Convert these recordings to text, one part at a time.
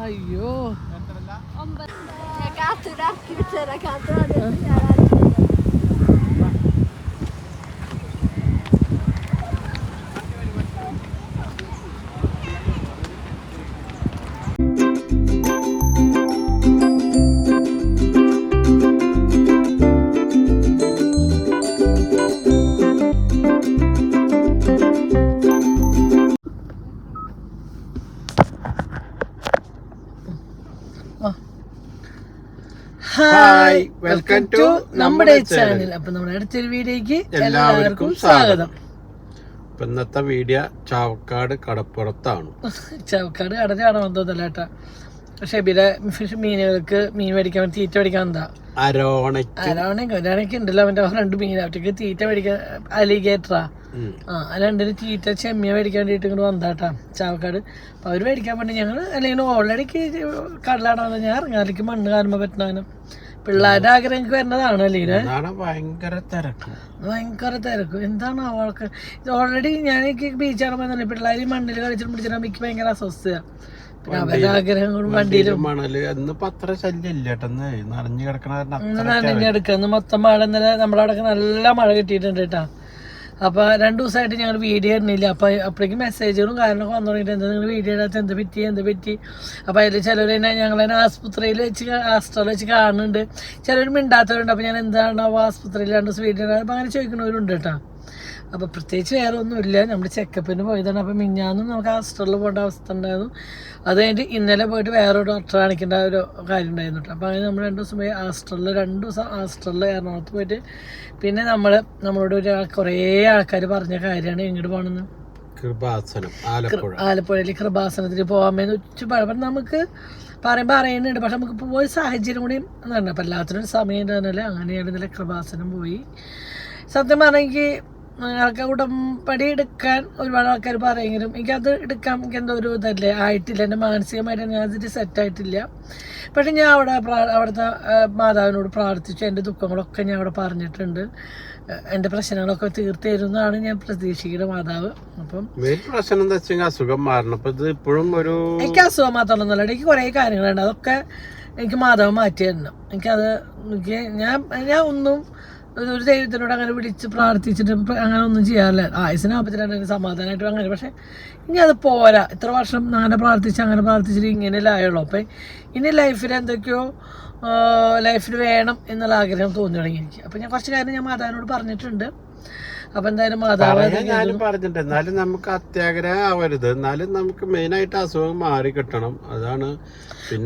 അയ്യോ hi, welcome to നമ്മുടെ channel. അപ്പൊ നമ്മുടെ അടുത്തൊരു വീഡിയോക്ക് എല്ലാവർക്കും സ്വാഗതം. ഇന്നത്തെ വീഡിയോ ചാവക്കാട് കടപ്പുറത്താണ്. ചാവക്കാട് കടലാണോ തോന്നല്ല കേട്ടാ. ഷെബിലെ മീനുകൾക്ക് മീൻ മേടിക്കാൻ തീറ്റ മേടിക്കാൻ എന്താ ഒരാണൊക്കെ ഉണ്ടല്ലോ അവന്റെ രണ്ട് മീൻ അവറ്റക്ക് തീറ്റ മേടിക്കാൻ അലിഗേറ്ററാ രണ്ടിന് തീറ്റ ചെമ്മിയ മേടിക്കാൻ വേണ്ടിയിട്ട് ഇങ്ങോട്ട് വന്നാട്ടാ ചാവക്കാട്. അപ്പൊ അവര് മേടിക്കാൻ വേണ്ടി ഞങ്ങൾ അല്ലെങ്കിൽ ഓൾറെഡി കടലാണോ ഞാൻ ഇറങ്ങാറിക്ക് മണ്ണ് കാണുമ്പോ പറ്റുന്നവനും പിള്ളേരുടെ ആഗ്രഹം വരുന്നതാണ് അല്ലേ. ഭയങ്കര തിരക്കും എന്താണ് അവൾക്ക് ഓൾറെഡി ഞാൻ ബീച്ചാണ് പോയെന്നല്ലേ പിള്ളേർ മണ്ണിൽ കളിച്ചിട്ട് പിടിച്ചിട്ട് എനിക്ക് ഭയങ്കര അസ്വസ്ഥത. അവരുടെ ആഗ്രഹങ്ങളും വണ്ടിയിലും നനഞ്ഞെടുക്കുന്നു മൊത്തം മഴ. ഇന്നലെ നമ്മുടെ അവിടെ നല്ല മഴ കിട്ടിയിട്ടുണ്ട് കേട്ടാ. അപ്പൊ 2 ദിവസമായിട്ട് ഞങ്ങൾ വീഡിയോ ഇടുന്നില്ല. അപ്പൊ അപ്പോഴേക്കും മെസ്സേജുകളും കാര്യങ്ങളൊക്കെ വന്നു തുടങ്ങിയിട്ട് എന്താ നിങ്ങൾ വീഡിയോ ഇടാത്ത എന്ത് പറ്റി. അപ്പൊ അതിൽ ചിലർ തന്നെ ഞങ്ങളതിനെ ആസ്പത്രിയിൽ വെച്ച് ഹോസ്റ്റലിൽ വെച്ച് കാണുന്നുണ്ട്, ചിലർ മിണ്ടാത്തവരുണ്ട്. അപ്പൊ ഞാൻ എന്താണ് ആസ്പത്രിയിൽ 2 ദിവസം വീഡിയോ ഇടാൻ അങ്ങനെ ചോദിക്കുന്നവരുണ്ട് കേട്ടാ. അപ്പോൾ പ്രത്യേകിച്ച് വേറെ ഒന്നുമില്ല, നമ്മൾ ചെക്കപ്പിന് പോയതാണ്. അപ്പോൾ മിഞ്ഞാന്നും നമുക്ക് ഹോസ്റ്റലിൽ പോകേണ്ട അവസ്ഥ ഉണ്ടായിരുന്നു. അത് കഴിഞ്ഞിട്ട് ഇന്നലെ പോയിട്ട് വേറെ ഡോക്ടറെ കാണിക്കേണ്ട ഒരു കാര്യം ഉണ്ടായിരുന്നു കേട്ടോ. അപ്പോൾ അങ്ങനെ നമ്മൾ 2 ദിവസം പോയി ഹോസ്റ്റലിൽ 2 ദിവസം ഹോസ്റ്റലിൽ എറണാകുളത്ത് പോയിട്ട് പിന്നെ നമ്മളോട് കുറേ ആൾക്കാർ പറഞ്ഞ കാര്യമാണ് ഇങ്ങോട്ട് പോകണമെന്ന്. ആലപ്പുഴയിൽ കൃപാസനത്തിൽ പോകാമെന്ന് ഉച്ചപ്പാട് നമുക്ക് പറയുന്നുണ്ട്. പക്ഷെ നമുക്ക് പോയ സാഹചര്യം കൂടി എന്ന് അപ്പം എല്ലാത്തിനും സമയം ഉണ്ടായിരുന്നല്ലേ. അങ്ങനെയാണ് ഇന്നലെ കൃപാസനം പോയി. സത്യം പറഞ്ഞെങ്കിൽ ആൾക്കാർ ഉടമ്പടി എടുക്കാൻ ഒരുപാട് ആൾക്കാർ പറയുമെങ്കിലും എനിക്കത് എടുക്കാൻ എനിക്ക് എന്തോ ഒരു ഇതല്ലേ ആയിട്ടില്ല. എൻ്റെ മാനസികമായിട്ട് ഞാൻ അതിന് സെറ്റായിട്ടില്ല. പക്ഷെ ഞാൻ അവിടുത്തെ മാതാവിനോട് പ്രാർത്ഥിച്ചു. എൻ്റെ ദുഃഖങ്ങളൊക്കെ ഞാൻ അവിടെ പറഞ്ഞിട്ടുണ്ട്. എൻ്റെ പ്രശ്നങ്ങളൊക്കെ തീർത്ത് തരുന്നതാണ് ഞാൻ പ്രതീക്ഷിക്കുന്നത് മാതാവ്. അപ്പം അസുഖം മാറണം. എനിക്ക് അസുഖം മാത്രമൊന്നുമല്ല, എനിക്ക് കുറേ കാര്യങ്ങളുണ്ട്. അതൊക്കെ എനിക്ക് മാതാവ് മാറ്റി തരണം. ഞാൻ ഒന്നും ഒരു ദൈവത്തിനോട് അങ്ങനെ വിളിച്ച് പ്രാർത്ഥിച്ചിട്ട് അങ്ങനെ ഒന്നും ചെയ്യാറില്ല. ആയുസിനാപത്തിലാണ് സമാധാനമായിട്ടും അങ്ങനെ. പക്ഷെ ഇനി അത് പോരാ. ഇത്ര വർഷം അങ്ങനെ പ്രാർത്ഥിച്ചിട്ട് ഇങ്ങനെയല്ലേ ആയുള്ളൂ. അപ്പം ഇനി ലൈഫിൽ എന്തൊക്കെയോ ലൈഫിൽ വേണം എന്നുള്ള ആഗ്രഹം തോന്നി തുടങ്ങി എനിക്ക്. അപ്പം ഞാൻ കുറച്ച് കാര്യം ഞാൻ മാതാവിനോട് പറഞ്ഞിട്ടുണ്ട്. അപ്പൊ എന്തായാലും മാതാവ് ഞാനും പറഞ്ഞിട്ടുണ്ട്. എന്നാലും നമുക്ക് അത്യാഗ്രഹം ആവരുത്. എന്നാലും നമുക്ക് മെയിനായിട്ട് അസുഖം മാറി കിട്ടണം. അതാണ്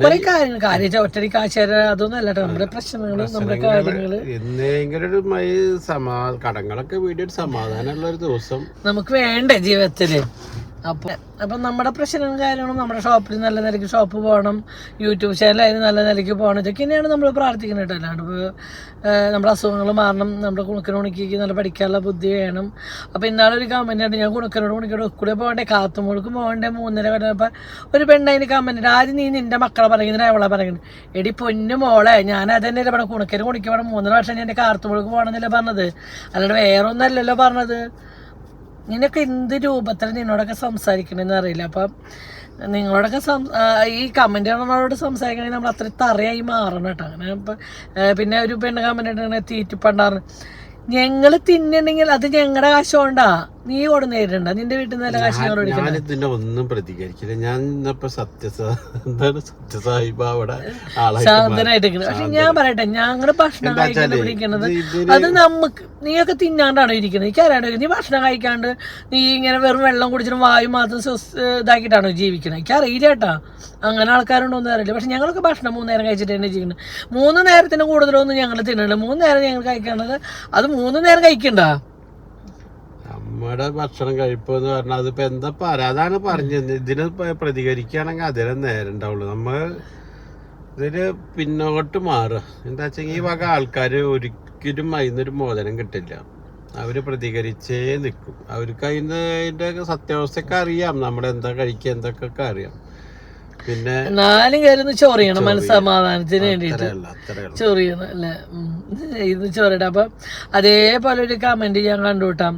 കുറെ കാര്യങ്ങൾ ഒറ്റയ്ക്ക് ആശാര അതൊന്നും അല്ല നമ്മുടെ പ്രശ്നങ്ങള് നമ്മുടെ കാര്യങ്ങള് എന്തെങ്കിലും കടങ്ങളൊക്കെ വീടിയിട്ട് സമാധാനമുള്ള ഒരു ദിവസം നമുക്ക് വേണ്ടേ ജീവിതത്തില്. അപ്പം നമ്മുടെ പ്രശ്നങ്ങളും കാര്യങ്ങളും നമ്മുടെ ഷോപ്പിൽ നല്ല നിലയ്ക്ക് ഷോപ്പ് പോകണം, യൂട്യൂബ് ചാനലായാലും നല്ല നിലയ്ക്ക് പോകണം. ഇതൊക്കെ തന്നെയാണ് നമ്മൾ പ്രാർത്ഥിക്കുന്നത് കേട്ടോ. അല്ലാണ്ട് നമ്മുടെ അസുഖങ്ങൾ മാറണം, നമ്മുടെ കുണുക്കനുണിക്ക് നല്ല പഠിക്കാനുള്ള ബുദ്ധി വേണം. അപ്പം ഇന്നാളൊരു കമൻ്റ് ഉണ്ട്, ഞാൻ കുണുക്കനോട് കൂടെ പോകണ്ടേ കാത്തുമോൾക്ക് പോകണ്ടേ 3:30 കഴിഞ്ഞപ്പോൾ ഒരു പെണ്ണതിന് കമൻ്റ് ഉണ്ട്, ആദ്യം നീ നിൻ്റെ മക്കളെ പറയുന്നത് അവളെ പറയുന്നത്. എടി പൊന്നു മോളെ, ഞാൻ അതന്നെയല്ലേ പറഞ്ഞത്, കുണുക്കന് കുണിക്ക് വേണം 3 വർഷം ഞാൻ എൻ്റെ കാത്തുമോൾക്ക് പോകണമെന്നല്ലേ പറഞ്ഞത്, അല്ലാണ്ട് വേറെ ഒന്നല്ലല്ലോ പറഞ്ഞത്. നിനക്ക് എന്ത് രൂപത്തിൽ നിന്നോടൊക്കെ സംസാരിക്കണമെന്ന് അറിയില്ല. അപ്പം നിങ്ങളോടൊക്കെ ഈ കമൻറ്റുകളോട് സംസാരിക്കണമെങ്കിൽ നമ്മൾ അത്ര തറയായി മാറണം കേട്ടോ. അങ്ങനെ പിന്നെ ഒരു പെണ്ണ് കമൻ്റ് ഇട്ടിങ്ങനെ തീറ്റിപ്പണ്ടാറ് ഞങ്ങൾ തിന്നണമെങ്കിൽ അത് ഞങ്ങളുടെ കാശ് കൊണ്ടാ, നീ കൊണ്ട് നേരിടണ്ട, നിന്റെ വീട്ടിൽ നിന്ന് നല്ല കാശ് ഞാനിതിന്റെ ഒന്നും പ്രതികരിക്കില്ല. ഞാൻ സാധനമായിട്ട്. പക്ഷെ ഞാൻ പറയട്ടെ, ഞങ്ങള് ഭക്ഷണം കഴിക്കാണ്ട് പിടിക്കുന്നത് അത് നമുക്ക് നീയൊക്കെ തിന്നാണ്ടാണോ ഇരിക്കുന്നത്? എനിക്കറിയാണ്ടോ നീ ഭക്ഷണം കഴിക്കാണ്ട് നീ ഇങ്ങനെ വെറും വെള്ളം കുടിച്ചിട്ട് വായു മാത്രം ഇതാക്കിയിട്ടാണോ ജീവിക്കുന്നത്? എനിക്കറിയില്ല കേട്ടാ, അങ്ങനെ ആൾക്കാരുണ്ടോന്നും അറിയില്ല. പക്ഷെ ഞങ്ങളൊക്കെ ഭക്ഷണം 3 നേരം കഴിച്ചിട്ട് തന്നെ ജീവിക്കുന്നത്. 3 നേരത്തിന് കൂടുതലൊന്നും ഞങ്ങൾ തിന്നണ്ട. 3 നേരം ഞങ്ങൾ കഴിക്കേണ്ടത് അത് 3 നേരം കഴിക്കണ്ട. നമ്മുടെ ഭക്ഷണം കഴിപ്പെന്ന് പറഞ്ഞാൽ അതിപ്പോ എന്താ പറയാ, അതാണ് പറഞ്ഞത്. ഇതിന് പ്രതികരിക്കുകയാണെങ്കിൽ അതിനെ നേരം ഉണ്ടാവുള്ളൂ. നമ്മൾ ഇതിന് പിന്നോട്ട് മാറുക. എന്താ വെച്ചെങ്കിൽ ഈ വക ആൾക്കാര് ഒരിക്കലും അതിനൊരു മോചനം കിട്ടില്ല. അവര് പ്രതികരിച്ചേ നിൽക്കും. അവർക്ക് അതിന്റെ സത്യാവസ്ഥയൊക്കെ അറിയാം, നമ്മളെന്താ കഴിക്കുക എന്തൊക്കെ അറിയാം. പിന്നെ 4 കയറുന്ന ചൊറിയണം മനസ്സമാധാനത്തിന് വേണ്ടിയിട്ട് ചൊറിയണം അല്ലേ, ഇത് ചൊറിയണം. അപ്പം അതേപോലെ ഒരു കമന്റ് ഞാൻ കണ്ടു കേട്ടാ,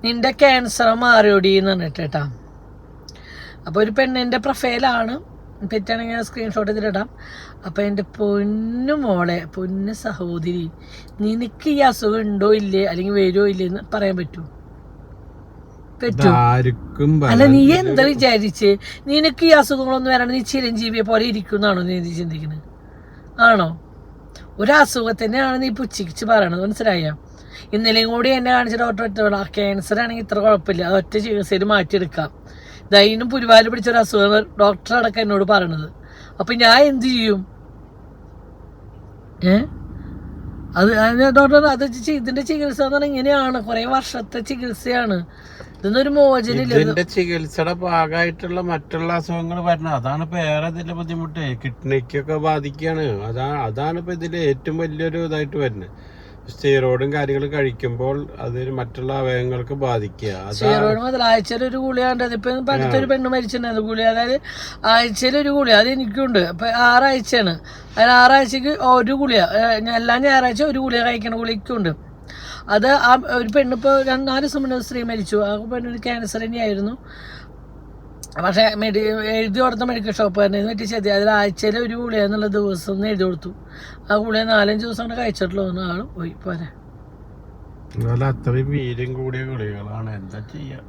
നിന്റെ ക്യാൻസർ മാറിയോടി എന്ന് പറഞ്ഞിട്ടേട്ടാ. അപ്പോൾ ഒരു പെണ്ണിൻ്റെ പ്രൊഫൈലാണ്, തെറ്റാണെങ്കിൽ ഞാൻ സ്ക്രീൻഷോട്ട് ഇതിലിടാം. അപ്പോൾ എൻ്റെ പൊന്നു മോളെ, പൊന്നു സഹോദരി, നിനക്ക് ഈ അസുഖം ഉണ്ടോ ഇല്ലേ അല്ലെങ്കിൽ വരുമോ ഇല്ലേ എന്ന് പറയാൻ പറ്റുമോ? അല്ല, നീ എന്താ വിചാരിച്ച് നിനക്ക് ഈ അസുഖങ്ങളൊന്നും വരാണ്ട് നീ ചിരഞ്ജീവിയെ പോലെ ഇരിക്കുന്നാണോ നീ ചിന്തിക്കുന്നത്? ആണോ? ഒരസുഖത്തിനെയാണ് നീ പുച്ഛിച്ച് പറയണത്, മനസ്സിലായോ? ഇന്നലെയും കൂടി എന്നെ കാണിച്ച ഡോക്ടർ ഒറ്റ ക്യാൻസർ ആണെങ്കിൽ ഇത്ര കുഴപ്പമില്ല, അത് ഒറ്റ ചികിത്സയിൽ മാറ്റിയെടുക്കാം. ദൈനം പുലിവാല് പിടിച്ചൊരു അസുഖം ഡോക്ടർ അടക്കം എന്നോട് പറയണത്. അപ്പം ഞാൻ എന്ത് ചെയ്യും? അത് ഡോക്ടർ അത് ഇതിന്റെ ചികിത്സ എന്ന് പറഞ്ഞാൽ ഇങ്ങനെയാണ്, കുറെ വർഷത്തെ ചികിത്സയാണ്, ഇതൊന്നൊരു മോചനില്ല. ഇതിന്റെ ചികിത്സയുടെ ഭാഗമായിട്ടുള്ള മറ്റുള്ള അസുഖങ്ങൾ വരണം. അതാണ് ഇപ്പൊ ഏറെ ഇതിന്റെ ബുദ്ധിമുട്ട്. കിഡ്നിക്കൊക്കെ ബാധിക്കുകയാണ്. അതാണ് ഇപ്പൊ ഇതില് ഏറ്റവും വലിയൊരു ഇതായിട്ട് വരുന്നത്. സ്റ്റീറോയിഡും കാര്യങ്ങളും കഴിക്കുമ്പോൾ അത് മറ്റുള്ള അവയവങ്ങൾക്ക് ബാധിക്കുക. സ്റ്റീറോയിഡ് മുതൽ ആഴ്ചയിൽ ഒരു ഗുളിക, ഇപ്പൊ അടുത്തൊരു പെണ്ണ് മരിച്ചിട്ടുണ്ടായിരുന്നു ഗുളിക, അതായത് ആഴ്ചയിൽ ഒരു ഗുളിക, അത് എനിക്കുണ്ട്. അപ്പൊ 6 ആഴ്ചയാണ്, അതിന് 6 ആഴ്ചക്ക് ഒരു ഗുളിക, എല്ലാ ഞായറാഴ്ച ഒരു ഗുളിക കഴിക്കണ ഗുളിക്കുണ്ട്. അത് ആ ഒരു പെണ്ണിപ്പോൾ 4 ദിവസം മുന്നേ സ്ത്രീ മരിച്ചു. ആ പെണ്ണിന് ക്യാൻസർ തന്നെയായിരുന്നു. പക്ഷേ എഴുതി കൊടുത്ത മെഡിക്കൽ ഷോപ്പ് തന്നെ പറ്റിച്ചതി, അതിൽ ആഴ്ചയിൽ ഒരു ഗുളിക എന്നുള്ള ദിവസം ഒന്ന് എഴുതി കൊടുത്തു. ആ ഗുളിക 4-5 ദിവസം കൊണ്ട് കഴിച്ചിട്ടുള്ളൂ. ആൾ പോയി പോരാ. അത്രയും വീര്യം കൂടിയ ഗുളികളാണ്, എന്താ ചെയ്യാ.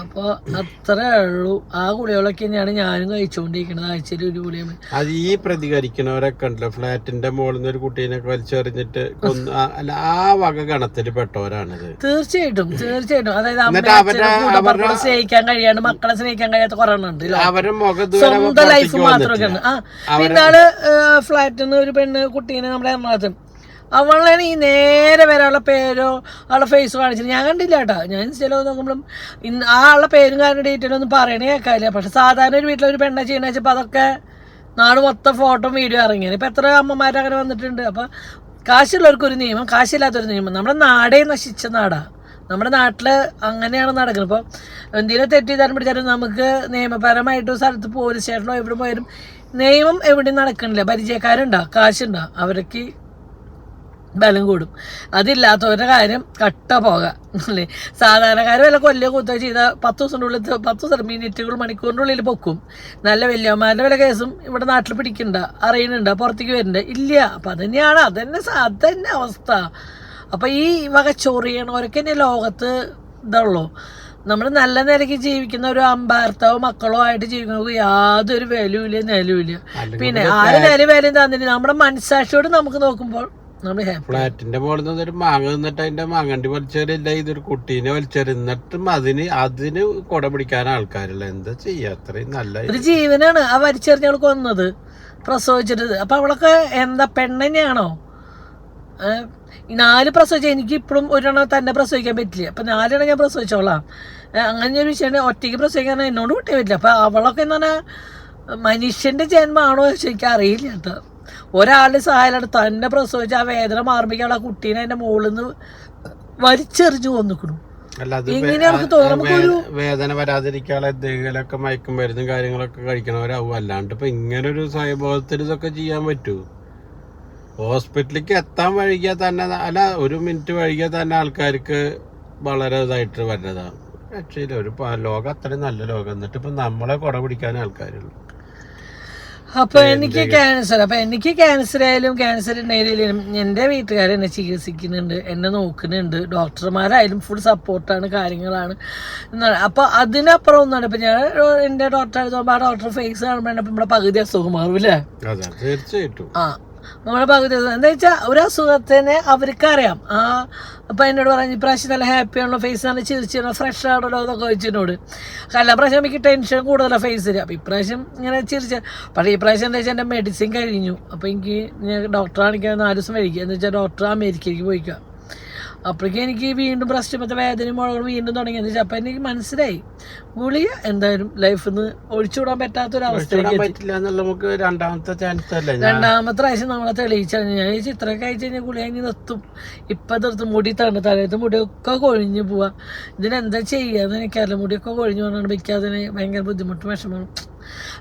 അപ്പോൾ അത്രേ ഉള്ളൂ. ആ ഗുളികളൊക്കെ തന്നെയാണ് ഞാനും കഴിച്ചുകൊണ്ടിരിക്കുന്നത്, ആഴ്ചയിൽ ഒരു ഗുളിക. അത് ഈ പ്രതികരിക്കുന്നവരൊക്കെ ഉണ്ടല്ലോ, ഫ്ലാറ്റിന്റെ മുകളിൽ നിന്ന് ഒരു കുട്ടീനെ വലിച്ചെറിഞ്ഞിട്ട് അല്ല, ആ വക ഗണത്തിൽ പെട്ടവരാണിത്. തീർച്ചയായിട്ടും. അതായത് അമ്മയെ സ്നേഹിക്കാൻ കഴിയാണ്ട് മക്കളെ സ്നേഹിക്കാൻ കഴിയാത്ത കുറെ ഉണ്ട്. സ്വന്തം ലൈഫ് മാത്രമൊക്കെയാണ്. പിന്നെ ആള് ഫ്ലാറ്റിൽ നിന്ന് ഒരു പെണ്ണ് കുട്ടീനെ നമ്മുടെ എറണാകുളത്ത്, അവളാണ് ഈ നേരെ വരാനുള്ള പേരോ ആളുടെ ഫേസ് കാണിച്ചിട്ട് ഞാൻ കണ്ടില്ല കേട്ടോ. ഞാൻ ചില നോക്കുമ്പോഴും ആ ആളുടെ പേരും കാരണം ഡീറ്റെയിലും ഒന്നും പറയണേ കേൾക്കാനില്ല. പക്ഷെ സാധാരണ ഒരു വീട്ടിലൊരു പെണ്ണ ചെയ്യണ വെച്ചപ്പോൾ അതൊക്കെ നാട് മൊത്തം ഫോട്ടോ വീഡിയോ ഇറങ്ങിയാണ്. ഇപ്പം എത്ര അമ്മമാർ അങ്ങനെ വന്നിട്ടുണ്ട്. അപ്പം കാശുള്ളവർക്കൊരു നിയമം, കാശില്ലാത്തൊരു നിയമം. നമ്മുടെ നാടേ നശിച്ച നാടാണ്. നമ്മുടെ നാട്ടിൽ അങ്ങനെയാണ് നടക്കുന്നത്. ഇപ്പോൾ എന്തെങ്കിലും തെറ്റ് ചെയ്താലും പിടിച്ചാലും നമുക്ക് നിയമപരമായിട്ട് സ്ഥലത്ത് പോലീസ് സ്റ്റേഷനോ എവിടെ പോയാലും നിയമം എവിടെയും നടക്കണില്ല. പരിചയക്കാരുണ്ടോ, കാശുണ്ടോ, അവർക്ക് ബലം കൂടും. അതില്ലാത്തവരുടെ കാര്യം കട്ട പോകാം അല്ലേ. സാധാരണക്കാർ വല്ല കൊല്ലുക കുത്തുക ചെയ്താൽ 10 ദിവസത്തിൻ്റെ ഉള്ളിൽ 10 മിനിറ്റുകൾ മണിക്കൂറിൻ്റെ ഉള്ളിൽ പൊക്കും. നല്ല വലിയമാരുടെ വല്ല കേസും ഇവിടെ നാട്ടിൽ പിടിക്കണ്ട, അറിയണുണ്ട്, പുറത്തേക്ക് വരുന്നുണ്ട് ഇല്ല. അപ്പം അതന്നെ അവസ്ഥ. അപ്പം ഈ വക ചൊറിയണവരൊക്കെ തന്നെ ലോകത്ത് ഇതുള്ളൂ. നമ്മൾ നല്ല നിലയ്ക്ക് ജീവിക്കുന്ന ഒരു ഭർത്താവോ മക്കളോ ആയിട്ട് ജീവിക്കണവർക്ക് യാതൊരു വിലയില്ല, നിലവില്ല. പിന്നെ ആര് വിലയും തന്നില്ല. നമ്മുടെ മനസ്സാക്ഷിയോട് നമുക്ക് നോക്കുമ്പോൾ ഫ്ലാറ്റിന്റെ മുകളിൽ നിന്നൊരു മാങ്ങ നിന്നിട്ട് അതിന്റെ മാങ്ങണ്ടി വലിച്ചേരില്ല, ഇതൊരു കുട്ടീനെ വലിച്ചെറിഞ്ഞിട്ടും അതിന് കൊട പിടിക്കാൻ ആൾക്കാരില്ല. എന്താ ചെയ്യാ? അത്രയും നല്ല ഒരു ജീവനാണ് ആ വലിച്ചെറിഞ്ഞവൾ കൊന്നത്, പ്രസവിച്ചിട്ട്. അപ്പൊ അവളൊക്കെ എന്താ പെണ്ണെന്നെയാണോ? 4 പ്രസവിച്ച എനിക്ക് ഇപ്പോഴും ഒരെണ്ണം തന്നെ പ്രസവിക്കാൻ പറ്റില്ല. അപ്പൊ 4 എണ്ണം ഞാൻ പ്രസവിച്ചോളാം. അങ്ങനെ ഒരു വിഷയം ഒറ്റയ്ക്ക് പ്രസവിക്കാൻ എന്നോട് കൂട്ടിയാൽ പറ്റില്ല. അപ്പൊ അവളൊക്കെ എന്ന് പറഞ്ഞാൽ മനുഷ്യന്റെ ജന്മമാണോ എനിക്ക് അറിയില്ല കേട്ടോ. ഒരാളുടെ സഹായം തന്നെ പ്രസവിച്ച് ആ വേദന മാറുമ്പോൾ ആ കുട്ടീനെ അതിന്റെ മുകളിൽ നിന്ന് വലിച്ചെറിഞ്ഞു കൊന്നിക്കണു. ഇങ്ങനെ നമുക്ക് തോന്നുന്നു. വേദന വരാതിരിക്കാനുള്ള എന്തെങ്കിലുമൊക്കെ മയക്കും മരുന്നും കാര്യങ്ങളൊക്കെ കഴിക്കണവരാവും. അല്ലാണ്ട് ഇപ്പൊ ഇങ്ങനെ ഒരു സ്വയബോധത്തിൽ ഇതൊക്കെ ചെയ്യാൻ പറ്റൂ? ഹോസ്പിറ്റലിലേക്ക് എത്താൻ വൈകിയാൽ തന്നെ, അല്ല 1 മിനിറ്റ് വൈകിയാൽ തന്നെ ആൾക്കാർക്ക് വളരെ ഇതായിട്ട് വരുന്നതാണ്. രക്ഷയില്ല. ഒരു ലോകം അത്രയും നല്ല ലോകം, എന്നിട്ട് ഇപ്പൊ നമ്മളെ കുട പിടിക്കാൻ ആൾക്കാരുള്ളൂ. അപ്പൊ എനിക്ക് ക്യാൻസർ ആയാലും ക്യാൻസർ ഉണ്ടെങ്കിലും എൻ്റെ വീട്ടുകാർ എന്നെ ചികിത്സിക്കുന്നുണ്ട്, എന്നെ നോക്കുന്നുണ്ട്. ഡോക്ടർമാരായാലും ഫുൾ സപ്പോർട്ടാണ്, കാര്യങ്ങളാണ്. അപ്പൊ അതിനപ്പുറം ഒന്നാണ്. ഇപ്പൊ ഞാൻ എൻ്റെ ഡോക്ടറെ അടുത്ത് ആ ഡോക്ടർ ഫേസ് കാണുമ്പോൾ നമ്മുടെ പകുതി അസുഖം മാറൂല്ലേ? തീർച്ചയായിട്ടും. നമ്മുടെ പകുതി എന്താ വെച്ചാൽ ഒരു അസുഖത്തിനെ അവർക്കറിയാം. അപ്പം എന്നോട് പറഞ്ഞു ഇപ്രാവശ്യം നല്ല ഹാപ്പിയാണല്ലോ, ഫേസ് നല്ല ചിരിച്ചാണോ, ഫ്രഷ് ആണല്ലോ എന്നൊക്കെ വെച്ചതിനോട്. എല്ലാ പ്രാവശ്യം എനിക്ക് ടെൻഷൻ കൂടുതലാണ് ഫേസിൽ. അപ്പം ഇപ്രാവശ്യം ഇങ്ങനെ ചിരിച്ച. പക്ഷേ ഇപ്രാവശ്യം എന്താ വെച്ചാൽ എൻ്റെ മെഡിസിൻ കഴിഞ്ഞു. അപ്പോൾ എനിക്ക് ഞാൻ ഡോക്ടറെ കാണിക്കാൻ 4 ദിവസം വൈകി. എന്ന് വെച്ചാൽ ഡോക്ടർ അമേരിക്കയിലേക്ക് പോയിക്കുക. അപ്പോഴേക്കും എനിക്ക് വീണ്ടും ബ്രസ്റ്റുമത്തെ വേദനയും മുഴകളും വീണ്ടും തുടങ്ങി. എന്ന് വെച്ചാൽ അപ്പം എനിക്ക് മനസ്സിലായി ഗുളിക എന്തായാലും ലൈഫിൽ നിന്ന് ഒഴിച്ചുവിടാൻ പറ്റാത്തൊരവസ്ഥയിലേക്ക്. രണ്ടാമത്തെ പ്രാവശ്യം നമ്മളെ തെളിയിച്ചാണ്. ഞാൻ ഈ ചിത്രമൊക്കെ അയച്ചു കഴിഞ്ഞാൽ ഗുളിക ഇനി നിർത്തും. ഇപ്പം നിർത്തും. മുടി തലയത്ത് മുടിയൊക്കെ കൊഴിഞ്ഞു പോവാ. ഇതിനെന്താ ചെയ്യാന്ന് എനിക്കറിയില്ല. മുടിയൊക്കെ കൊഴിഞ്ഞു പോകാനാണ്. എനിക്ക് അതിന് ഭയങ്കര ബുദ്ധിമുട്ട്, വിഷമം.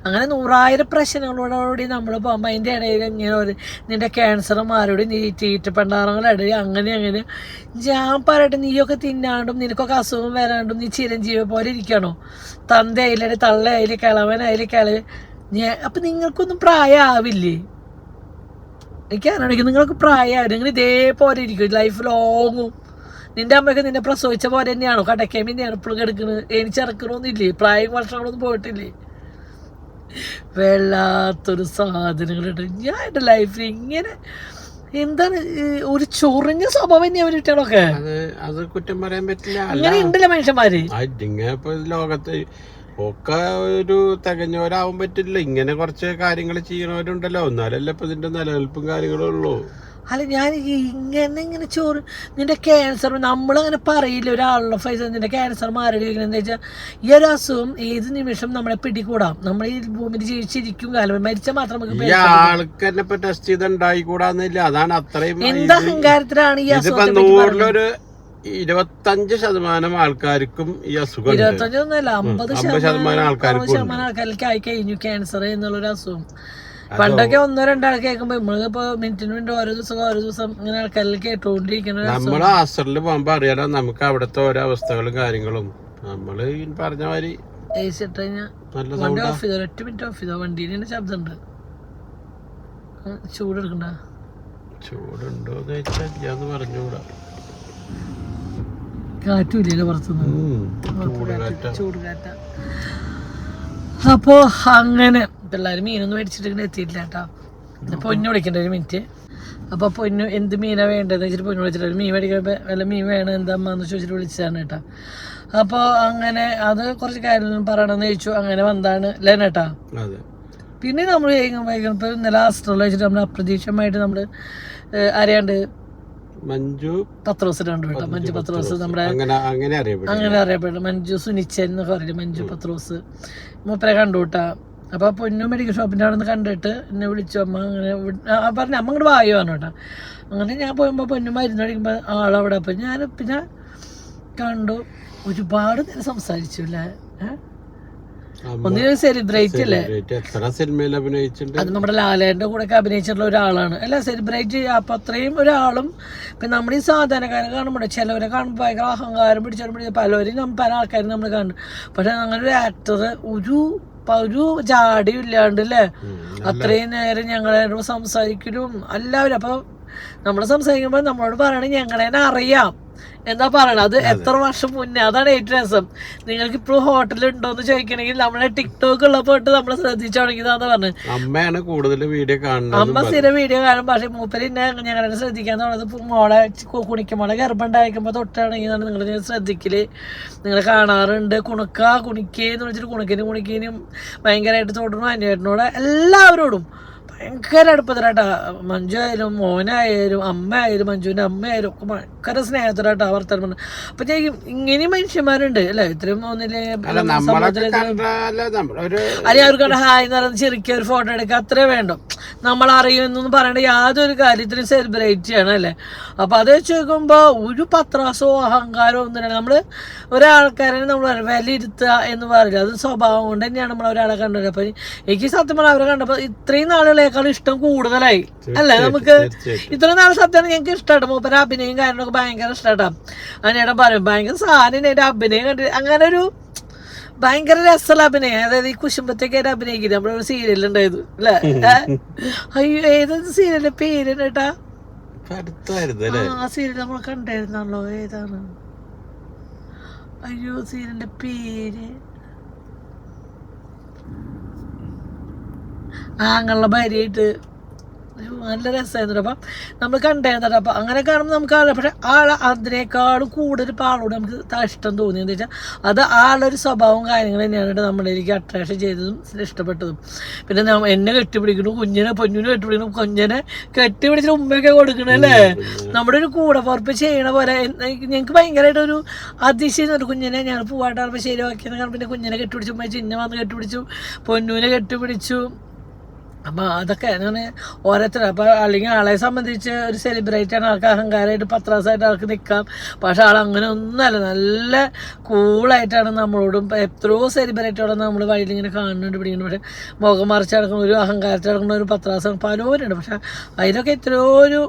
അങ്ങനെ 100,000 പ്രശ്നങ്ങളോടുകൂടി നമ്മൾ പോകുമ്പോൾ അതിൻ്റെ ഇടയിൽ ഇങ്ങനെ ഒരു നിൻ്റെ ക്യാൻസർ മാരോടി നീ തീറ്റപ്പണ്ടാറങ്ങളുടെ ഇടയിൽ അങ്ങനെ ഞാൻ പറയട്ടെ, നീയൊക്കെ തിന്നാണ്ടും നിനക്കൊക്കെ അസുഖം വരാണ്ടും നീ ചിരഞ്ജീവി പോലെ ഇരിക്കണോ? തന്തയായാലും തള്ളയായാലും കിളവനായാലും അപ്പം നിങ്ങൾക്കൊന്നും പ്രായമാവില്ലേ? എനിക്കറിയാം നിങ്ങൾക്ക് പ്രായമാവില്ല, നിങ്ങൾ ഇതേപോലെ ഇരിക്കും ലൈഫ് ലോങ്ങും. നിൻ്റെ അമ്മയൊക്കെ നിന്നെ പ്രസവിച്ച പോലെ തന്നെയാണോ? കടക്കേമി തന്നെയാണ് ഇപ്പോഴും കിടക്കുന്നത്. എനിച്ചിറക്കണമൊന്നുമില്ലേ? പ്രായം വർഷങ്ങളൊന്നും പോയിട്ടില്ലേ? വല്ലാത്തൊരു സാധനങ്ങളുണ്ട്. ഞാൻ എൻ്റെ ലൈഫിൽ ഇങ്ങനെ എന്താണ് ഒരു ചൊറിഞ്ഞ സ്വഭാവം തന്നെയാ അവരിട്ടൊക്കെ. അത് കുറ്റം പറയാൻ പറ്റില്ല. അങ്ങനെ ഉണ്ടല്ലോ മനുഷ്യന്മാര്. ഇപ്പൊ ലോകത്ത് ഒക്കെ ഒരു തികഞ്ഞവരാവാൻ പറ്റില്ല. ഇങ്ങനെ കുറച്ച് കാര്യങ്ങൾ ചെയ്യണവരുണ്ടല്ലോ. എന്നാലല്ലേ ഇപ്പൊ ഇതിന്റെ നിലനിൽപ്പും കാര്യങ്ങളും ഉള്ളൂ. അല്ല, ഞാൻ ഇങ്ങനെ ചോറ് നിന്റെ ക്യാൻസർ നമ്മളങ്ങനെ പറയില്ല ഒരാളുടെ ഫൈസ നിന്റെ ക്യാൻസർ മാറിയിരിക്കണം. എന്താ വെച്ചാൽ ഈ ഒരു അസുഖം ഏത് നിമിഷം നമ്മളെ പിടികൂടാം. നമ്മൾ ഈ ഭൂമിയിൽ ജീവിച്ചിരിക്കും കാലം മരിച്ചാൽ മാത്രം നമുക്ക് ആൾക്ക് തന്നെ ഇപ്പൊ ടെസ്റ്റ് ചെയ്ത് ഉണ്ടായിക്കൂടാന്നില്ല. അതാണ് അത്രയും എന്ത് അഹങ്കാരത്തിലാണ് ഈ അസുഖം. 100-ലൊരു 25% ആൾക്കാർക്കും ഈ അസുഖം. 25%ഒന്നുമല്ല, 50% ആൾക്കാർക്ക് ആയി കഴിഞ്ഞു ക്യാൻസർ എന്നുള്ളൊരു അസുഖം. പണ്ടൊക്കെ 1-2 ആൾ കേൾക്കുമ്പോ നമ്മളിപ്പോ മിനിറ്റിന് വേണ്ടി ഓരോ ദിവസം ഇങ്ങനെ ആൾക്കാരിൽ കേട്ടോണ്ടിരിക്കുന്ന നമ്മള് ആസറിൽ പോകുമ്പോ അറിയാലോ നമുക്ക് അവിടുത്തെ ഓരോ അവസ്ഥകളും കാര്യങ്ങളും. നമ്മള് പറഞ്ഞ മാതിരി വണ്ടി ഓഫ് ചെയ്തോ, 1 മിനിറ്റ് ഓഫ് ചെയ്തോ. വണ്ടീന് ശബ്ദമുണ്ട്. ചൂടെടുക്കണ്ട? ചൂടുണ്ടോന്ന് വെച്ചാൽ പറഞ്ഞുകൂടാ. കാറ്റുമില്ലല്ലോ പുറത്തുനിന്ന്, ചൂടുകാറ്റ. അപ്പോ അങ്ങനെ പിള്ളേർ മീനൊന്നും മേടിച്ചിട്ട് എത്തിയിട്ടില്ല കേട്ടോ. പൊന്നു വിളിക്കണ്ട 1 മിനിറ്റ്. അപ്പോൾ പൊന്നു എന്ത് മീനാണ് വേണ്ടതെന്ന് വെച്ചിട്ട് പൊന്നു വിളിച്ചിട്ട് മീൻ മേടിക്കുമ്പോൾ വല്ല മീൻ വേണം എന്താന്ന് ചോദിച്ചിട്ട് വിളിച്ചതാണ് കേട്ടോ. അപ്പോൾ അങ്ങനെ അത് കുറച്ച് കാര്യങ്ങൾ പറയണമെന്ന് ചോദിച്ചു. അങ്ങനെ വന്നതാണ് ലേനേട്ടാ. പിന്നെ നമ്മൾ വൈകുമ്പോൾ ഇന്നലെ ആസ്ട്രോളജി വെച്ചിട്ട് നമ്മൾ അപ്രതീക്ഷിതമായിട്ട് നമ്മൾ അറിയാണ്ട് മഞ്ജു പത്രോസ് കണ്ടു കേട്ടോ. മഞ്ജു പത്രോസ് നമ്മുടെ അങ്ങനെ അറിയപ്പെട്ടു. മഞ്ജു സുനിച്ചൻ എന്നൊക്കെ പറയില്ല, മഞ്ജു പത്രോസ് മൂപ്പരെ കണ്ടു കേട്ടാ. അപ്പോൾ പൊന്നു മെഡിക്കൽ ഷോപ്പിൻ്റെ അവിടെ നിന്ന് കണ്ടിട്ട് എന്നെ വിളിച്ചു. അമ്മ അങ്ങനെ പറഞ്ഞു, അമ്മ ഇങ്ങോട്ട് വായു പറഞ്ഞു കേട്ടോ. അങ്ങനെ ഞാൻ പോയപ്പോൾ പൊന്നു മരുന്ന് മേടിക്കുമ്പോൾ ആളവിടെ. അപ്പം ഞാൻ പിന്നെ കണ്ടു, ഒരുപാട് നേരം സംസാരിച്ചു അല്ലേ. ഒന്നിനും സെലിബ്രേറ്റ് അല്ലേ, അത് നമ്മുടെ ലാലേന്റെ കൂടെ ഒക്കെ അഭിനയിച്ചിട്ടുള്ള ഒരാളാണ് അല്ല സെലിബ്രേറ്റ്. അപ്പൊ അത്രയും ഒരാളും പിന്നെ നമ്മുടെ ഈ സാധാരണക്കാരെ കാണുമ്പോൾ ചിലവരെ കാണുമ്പോൾ ഭയങ്കര അഹങ്കാരം പിടിച്ചാൽ പലരും പല ആൾക്കാരും നമ്മൾ കാണും. പക്ഷെ അങ്ങനെ ഒരു ആക്ടർ ഒരു ജാടിയും ഇല്ലാണ്ട് അല്ലേ അത്രയും നേരം ഞങ്ങളോട് സംസാരിക്കലും എല്ലാവരും. അപ്പൊ നമ്മൾ സംസാരിക്കുമ്പോൾ നമ്മളോട് പറയണേ ഞങ്ങളെന്നെ അറിയാം എന്താ പറയണത്. അത് എത്ര വർഷം മുന്നേ, അതാണ് ഏറ്റവും രസം. നിങ്ങൾക്ക് ഇപ്പോഴും ഹോട്ടൽ ഉണ്ടോന്ന് ചോദിക്കണമെങ്കിൽ നമ്മളെ ടിക്ടോക്ക് ഉള്ളപ്പോ നമ്മൾ ശ്രദ്ധിച്ചു തുടങ്ങിയതാന്ന് പറഞ്ഞു. അമ്മയാണ് കൂടുതൽ വീഡിയോ കാണുന്നത്. അമ്മ സ്ഥിരം വീഡിയോ കാണും. പക്ഷെ മൂപ്പര് ഞങ്ങളെ ശ്രദ്ധിക്കാൻ തുടങ്ങുന്നത് മോളെ കുണിക്കുമ്പോളെ ഗർഭം ഉണ്ടായിരിക്കുമ്പോൾ തൊട്ടാണെങ്കിലാണ് നിങ്ങൾ ശ്രദ്ധിക്കല്. നിങ്ങൾ കാണാറുണ്ട്. കുണിക്കേന്ന് വിളിച്ചിട്ട് കുണിക്കിനും ഭയങ്കരമായിട്ട് തൊടണം. അന്വേഷണോടെ എല്ലാവരോടും ഭയങ്കര അടുപ്പത്തിലാട്ടാ. മഞ്ജു ആയാലും മോനായാലും അമ്മയായാലും മഞ്ജുവിൻ്റെ അമ്മയായാലും ഒക്കെ ഭയങ്കര സ്നേഹത്തിലാട്ടാ വർത്തമാനം പറഞ്ഞു. അപ്പൊ ഞാൻ ഇങ്ങനെയും മനുഷ്യന്മാരുണ്ട് അല്ലെ. ഇത്രയും ഒന്നില്ലേ അല്ലെ അവർക്കവിടെ ഹായ് എന്ന് പറയുന്നത് ചിരിക്കുക, ഒരു ഫോട്ടോ എടുക്കുക, അത്രേ വേണ്ടോ. നമ്മൾ അറിയുന്നൊന്നും പറയേണ്ട യാതൊരു കാര്യത്തിനും സെലിബ്രേറ്റ് ചെയ്യണം അല്ലേ. അപ്പൊ അത് വെച്ച് നോക്കുമ്പോ ഒരു പത്രാസോ അഹങ്കാരമോ ഒന്നും നമ്മള് ഒരാൾക്കാരെ നമ്മൾ വിലയിരുത്തുക എന്ന് പറയില്ല. അത് സ്വഭാവം കൊണ്ട് തന്നെയാണ് നമ്മൾ ഒരാളെ കണ്ടത്. അപ്പൊ എനിക്ക് സത്യം പറഞ്ഞാൽ അവരെ കണ്ടപ്പോ ഇത്രയും നാളുകളേക്കാളും ഇഷ്ടം കൂടുതലായി അല്ലേ നമുക്ക്. ഇത്രയും നാൾ സത്യമാണ് ഞങ്ങൾക്ക് ഇഷ്ടമായിട്ട് മൂപ്പര അഭിനയം കാര്യങ്ങളൊക്കെ ഭയങ്കര ഇഷ്ടമായിട്ടാ. അതിനേടെ പറയും ഭയങ്കര സാധനം എന്റെ അഭിനയം കണ്ടിട്ട് അങ്ങനെ ഒരു ഭയങ്കര രസമുള്ള അഭിനയം. അതായത് ഈ കുശുമ്പത്തേക്കായിട്ട് അഭിനയിക്കുന്നത് നമ്മളൊരു സീരിയലുണ്ടായത് അല്ലേ. അയ്യോ ഏതൊരു സീരിയലിന്റെ പേര് കേട്ടാ. ആ സീരിയൽ നമ്മൾ കണ്ടായിരുന്നല്ലോ. ഏതാണ് അയ്യോ സീരിയലിന്റെ പേര്? ആങ്ങളുടെ ഭാര്യയായിട്ട് നല്ല രസമായിരുന്നു. അപ്പം നമ്മൾ കണ്ടായിരുന്നു. അപ്പം അങ്ങനെ കാണുമ്പോൾ നമുക്ക് ആളെ പക്ഷെ അതിനേക്കാളും കൂടുതൽ ഇപ്പോൾ ആളോട് നമുക്ക് ഇഷ്ടം തോന്നി. എന്താ വെച്ചാൽ അത് ആളൊരു സ്വഭാവവും കാര്യങ്ങളും തന്നെയാണ് നമ്മളിലേക്ക് അട്രാക്ഷൻ ചെയ്തതും ഇഷ്ടപ്പെട്ടതും. പിന്നെ എന്നെ കെട്ടിപ്പിടിക്കുന്നു, പൊന്നിനെ കെട്ടിപ്പിടിക്കുന്നു, കുഞ്ഞിനെ കെട്ടിപ്പിടിച്ചിട്ട് ഉമ്മയൊക്കെ കൊടുക്കണല്ലേ. നമ്മുടെ ഒരു കൂടപ്പുറപ്പ് ചെയ്യണ പോലെ ഞങ്ങൾക്ക് ഭയങ്കരമായിട്ടൊരു അതിശയം. ഒരു കുഞ്ഞിനെ ഞങ്ങൾ പൂവാട്ടാകുമ്പോൾ ശരിയാക്കിയെന്ന് കാണുമ്പോൾ പിന്നെ കുഞ്ഞിനെ കെട്ടിപ്പിടിച്ചു, ഉമ്മ ചിന്ന വന്ന് കെട്ടിപ്പിടിച്ചു, പൊന്നൂനെ കെട്ടിപ്പിടിച്ചു. അപ്പം അതൊക്കെ അങ്ങനെ ഓരോരുത്തർ അപ്പോൾ അല്ലെങ്കിൽ ആളെ സംബന്ധിച്ച് ഒരു സെലിബ്രേറ്റ് ആണ്, ആൾക്ക് അഹങ്കാരമായിട്ട് പത്രാസായിട്ട് ആൾക്ക് നിൽക്കാം. പക്ഷെ ആൾ അങ്ങനെ ഒന്നുമല്ല, നല്ല കൂളായിട്ടാണ് നമ്മളോടും. എത്രയോ സെലിബ്രേറ്റോടെ നമ്മൾ വഴിയിൽ ഇങ്ങനെ കാണുന്നുണ്ട്, പിടിക്കുന്നു. പക്ഷേ മുഖം മറിച്ച് നടക്കുന്ന ഒരു അഹങ്കാരത്തിൽ നടക്കുന്ന ഒരു പത്രാസം പലരുണ്ട്. പക്ഷെ അതിലൊക്കെ എത്രയോ ഒരു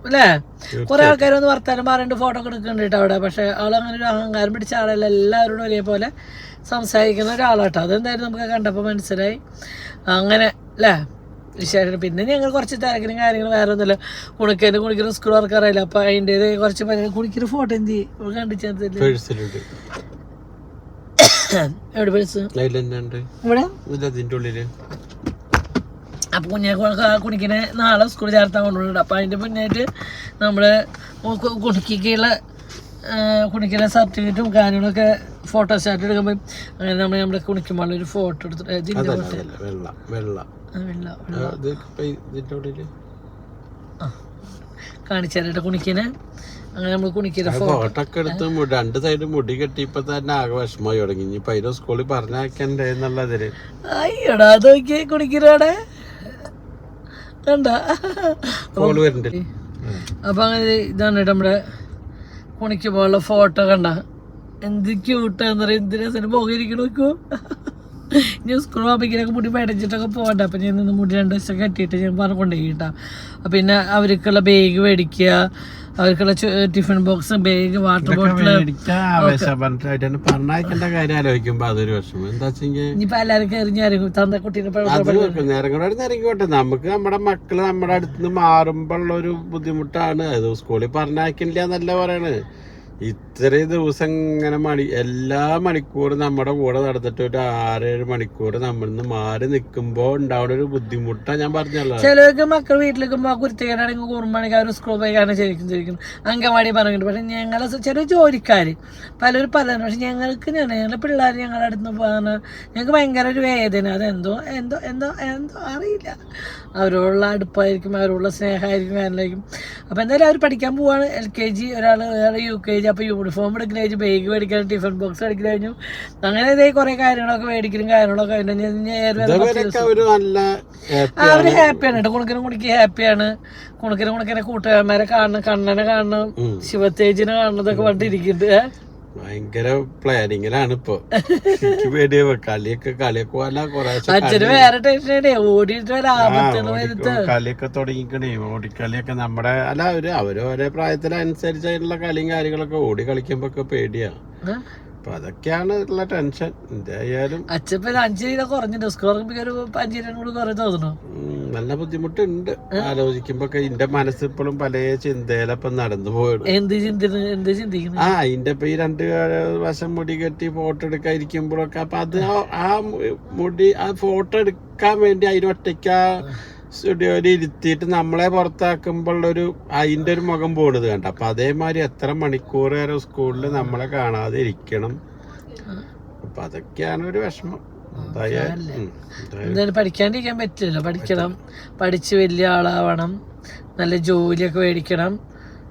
അല്ലേ കുറേ ആൾക്കാരൊന്ന് വർത്താനം പറഞ്ഞിട്ട് ഫോട്ടോ ഒക്കെ എടുക്കുന്നുണ്ട് കേട്ടോ അവിടെ. പക്ഷേ ആളങ്ങനെ ഒരു അഹങ്കാരം പിടിച്ച ആളല്ല, എല്ലാവരോടും ഒരേപോലെ സംസാരിക്കുന്ന ഒരാളാട്ടോ. അതെന്തായാലും നമുക്ക് കണ്ടപ്പോൾ മനസ്സിലായി. അങ്ങനെ അല്ലേ വിശേഷം. പിന്നെ ഞങ്ങൾ കുറച്ച് തിരക്കിനും കാര്യങ്ങളും വേറെ ഒന്നുമില്ല. കുണിക്കുന്ന സ്കൂൾ വർക്കാറില്ല. അപ്പം അതിൻ്റേത് കുറച്ച് പനി കുണിക്കൊരു ഫോട്ടോ എന്ത് ചെയ്യും കണ്ടിച്ചെടുത്തില്ല. എവിടെ പേഴ്സ് ഇവിടെ. അപ്പം കുണിക്കിനെ നാളെ സ്കൂളിൽ ചേർത്താൻ കൊണ്ടുപോകുന്നുണ്ട്. അപ്പം അതിൻ്റെ മുന്നായിട്ട് നമ്മൾ കുണിക്കുന്ന സർട്ടിഫിക്കറ്റും കാര്യങ്ങളൊക്കെ ഫോട്ടോസ്റ്റാറ്റ് എടുക്കുമ്പോൾ അങ്ങനെ നമ്മുടെ കുണിക്കുമ്പോൾ ഒരു ഫോട്ടോ എടുത്തിട്ട് കാണിച്ചാലോ കുണിക്കിനെ. അങ്ങനെ നമ്മൾ കുണിക്കുന്ന ഫോട്ടോ ഒക്കെ എടുത്ത് 2 സൈഡ് മുടി കെട്ടിയപ്പോ തന്നെ ആകെ വിഷമമായി തുടങ്ങി. ഇനി പൈര സ്കൂളിൽ പറഞ്ഞേക്കണ്ടേ എന്നുള്ളതില്. അയ്യടാ അത് നോക്കിയേ കുണിക്കിനോടെ കണ്ട. അപ്പൊ അങ്ങനെ ഇതാണ് നമ്മുടെ കുണിക്കുമ്പോഴുള്ള ഫോട്ടോ കണ്ട. എന്ത് ക്യൂട്ടാന്ന് പറയാം, എന്തിനാ പോകിരിക്കണ നോക്കൂ. ഞാൻ സ്കൂൾ പോകുമ്പോഴേക്കൊക്കെ മുടി മേടിച്ചിട്ടൊക്കെ പോകണ്ട. അപ്പം ഞാൻ നിന്ന് മുടി 2 ദിവസം കെട്ടിയിട്ട് ഞാൻ പറഞ്ഞുകൊണ്ടേ കേട്ടാ. പിന്നെ അവർക്കുള്ള ബാഗ് മേടിക്കുക, അവർക്കുള്ള tiffin box, bag, water bottle. പറഞ്ഞേക്കേണ്ട കാര്യം ആലോചിക്കുമ്പോ അതൊരു വിഷമം. എന്താ വെച്ചെങ്കിൽ ഇനിയിപ്പോ എല്ലാവരും കയറിഞ്ഞായിരിക്കും തന്ന കുട്ടീനെ ഇറങ്ങിക്കോട്ടെ. നമുക്ക് നമ്മുടെ മക്കള് നമ്മുടെ അടുത്ത് നിന്ന് മാറുമ്പോ ഉള്ള ഒരു ബുദ്ധിമുട്ടാണ്. അത് സ്കൂളിൽ പറഞ്ഞേക്കില്ല എന്നല്ല പറയണത്. ഇത്രയും ദിവസം ഇങ്ങനെ എല്ലാ മണിക്കൂറും നമ്മുടെ കൂടെ നടന്നിട്ട് ഒരു 6-7 മണിക്കൂർ നമ്മളിൽ നിന്ന് മാറി നിൽക്കുമ്പോ ഉണ്ടാവുന്ന ഒരു ബുദ്ധിമുട്ടാണ് ഞാൻ പറഞ്ഞല്ലോ. ചിലർക്ക് മക്കൾ വീട്ടിലേക്കുമ്പോ കുരുത്തേക്കാണെങ്കിൽ കൂറുമാണെങ്കിൽ അവർ സ്കൂൾ പോയി കാരണം ശരിക്കും അങ്കവാടി പറഞ്ഞിട്ട്. പക്ഷെ ഞങ്ങളെ ചില ജോലിക്കാര് പലരും പക്ഷെ ഞങ്ങൾക്ക് ഞങ്ങളുടെ പിള്ളേർ ഞങ്ങളുടെ അടുത്ത് നിന്ന് പോകാൻ ഞങ്ങൾക്ക് ഭയങ്കര ഒരു വേദന. അതെന്തോ എന്തോ എന്തോ എന്തോ അറിയില്ല. അവരോടുള്ള അടുപ്പായിരിക്കും, അവരോടുള്ള സ്നേഹമായിരിക്കും, വേനലായിരിക്കും. അപ്പോൾ എന്തായാലും അവർ പഠിക്കാൻ പോവാണ്. LKG, ഒരാൾ UKG. അപ്പോൾ യൂണിഫോം എടുക്കുന്ന കഴിഞ്ഞു, ബാഗ് മേടിക്കാൻ, ടിഫിൻ ബോക്സ് എടുക്കുന്ന കഴിഞ്ഞു. അങ്ങനെ ഇതേ കുറേ കാര്യങ്ങളൊക്കെ മേടിക്കലും കാര്യങ്ങളൊക്കെ അവര് ഹാപ്പിയാണ് കേട്ടോ. കുണിക്ക് ഹാപ്പിയാണ്. കുണിക്കനെ കൂട്ടുകാരന്മാരെ കാണണം, കണ്ണനെ കാണണം, ശിവത്തേജിനെ കാണുന്നതൊക്കെ പറഞ്ഞിരിക്കുന്നുണ്ട്. ഭയങ്കര പ്ലാനിങ്ങിലാണ് ഇപ്പൊ. അച്ഛന് വേറെ ടെൻഷനേ, ഓടിയിട്ട് കളിയൊക്കെ തുടങ്ങിക്കണേ. ഓടിക്കളിയൊക്കെ നമ്മുടെ അവര് ഒരേ പ്രായത്തിനനുസരിച്ചുള്ള കളിയും കാര്യങ്ങളൊക്കെ ഓടി കളിക്കുമ്പോ ഒക്കെ പേടിയാ. അപ്പൊ അതൊക്കെയാണ് ഉള്ള ടെൻഷൻ. എന്തായാലും അച്ഛൻ 5 കിലോ കുറഞ്ഞിട്ട് സ്കൂൾ ഒരു 5 കിലോ കൂടി കുറേ തോന്നണോ. നല്ല ബുദ്ധിമുട്ടുണ്ട് ആലോചിക്കുമ്പോ. എന്റെ മനസ്സിപ്പോഴും പല ചിന്തയിലപ്പം നടന്നു പോയത്. എന്ത് ചിന്തിക്കുന്നു? അതിന്റെ ഇപ്പൊ ഈ 2 വശം മുടി കെട്ടി ഫോട്ടോ എടുക്കാതിരിക്കുമ്പോഴൊക്കെ അപ്പൊ അത് ആ മുടി ആ ഫോട്ടോ എടുക്കാൻ വേണ്ടി അതിനൊറ്റയ്ക്ക് സ്റ്റുഡിയോയിൽ ഇരുത്തിയിട്ട് നമ്മളെ പുറത്താക്കുമ്പോഴൊരു അതിന്റെ ഒരു മുഖം പോണത് കണ്ട. അപ്പൊ അതേമാതിരി എത്ര മണിക്കൂർ വരെ സ്കൂളിൽ നമ്മളെ കാണാതെ ഇരിക്കണം. അപ്പൊ അതൊക്കെയാണ് ഒരു വിഷമം. എന്തായാലും പഠിക്കാണ്ടിരിക്കാൻ പറ്റില്ലല്ലോ. പഠിക്കണം, പഠിച്ച് വലിയ ആളാവണം, നല്ല ജോലിയൊക്കെ മേടിക്കണം,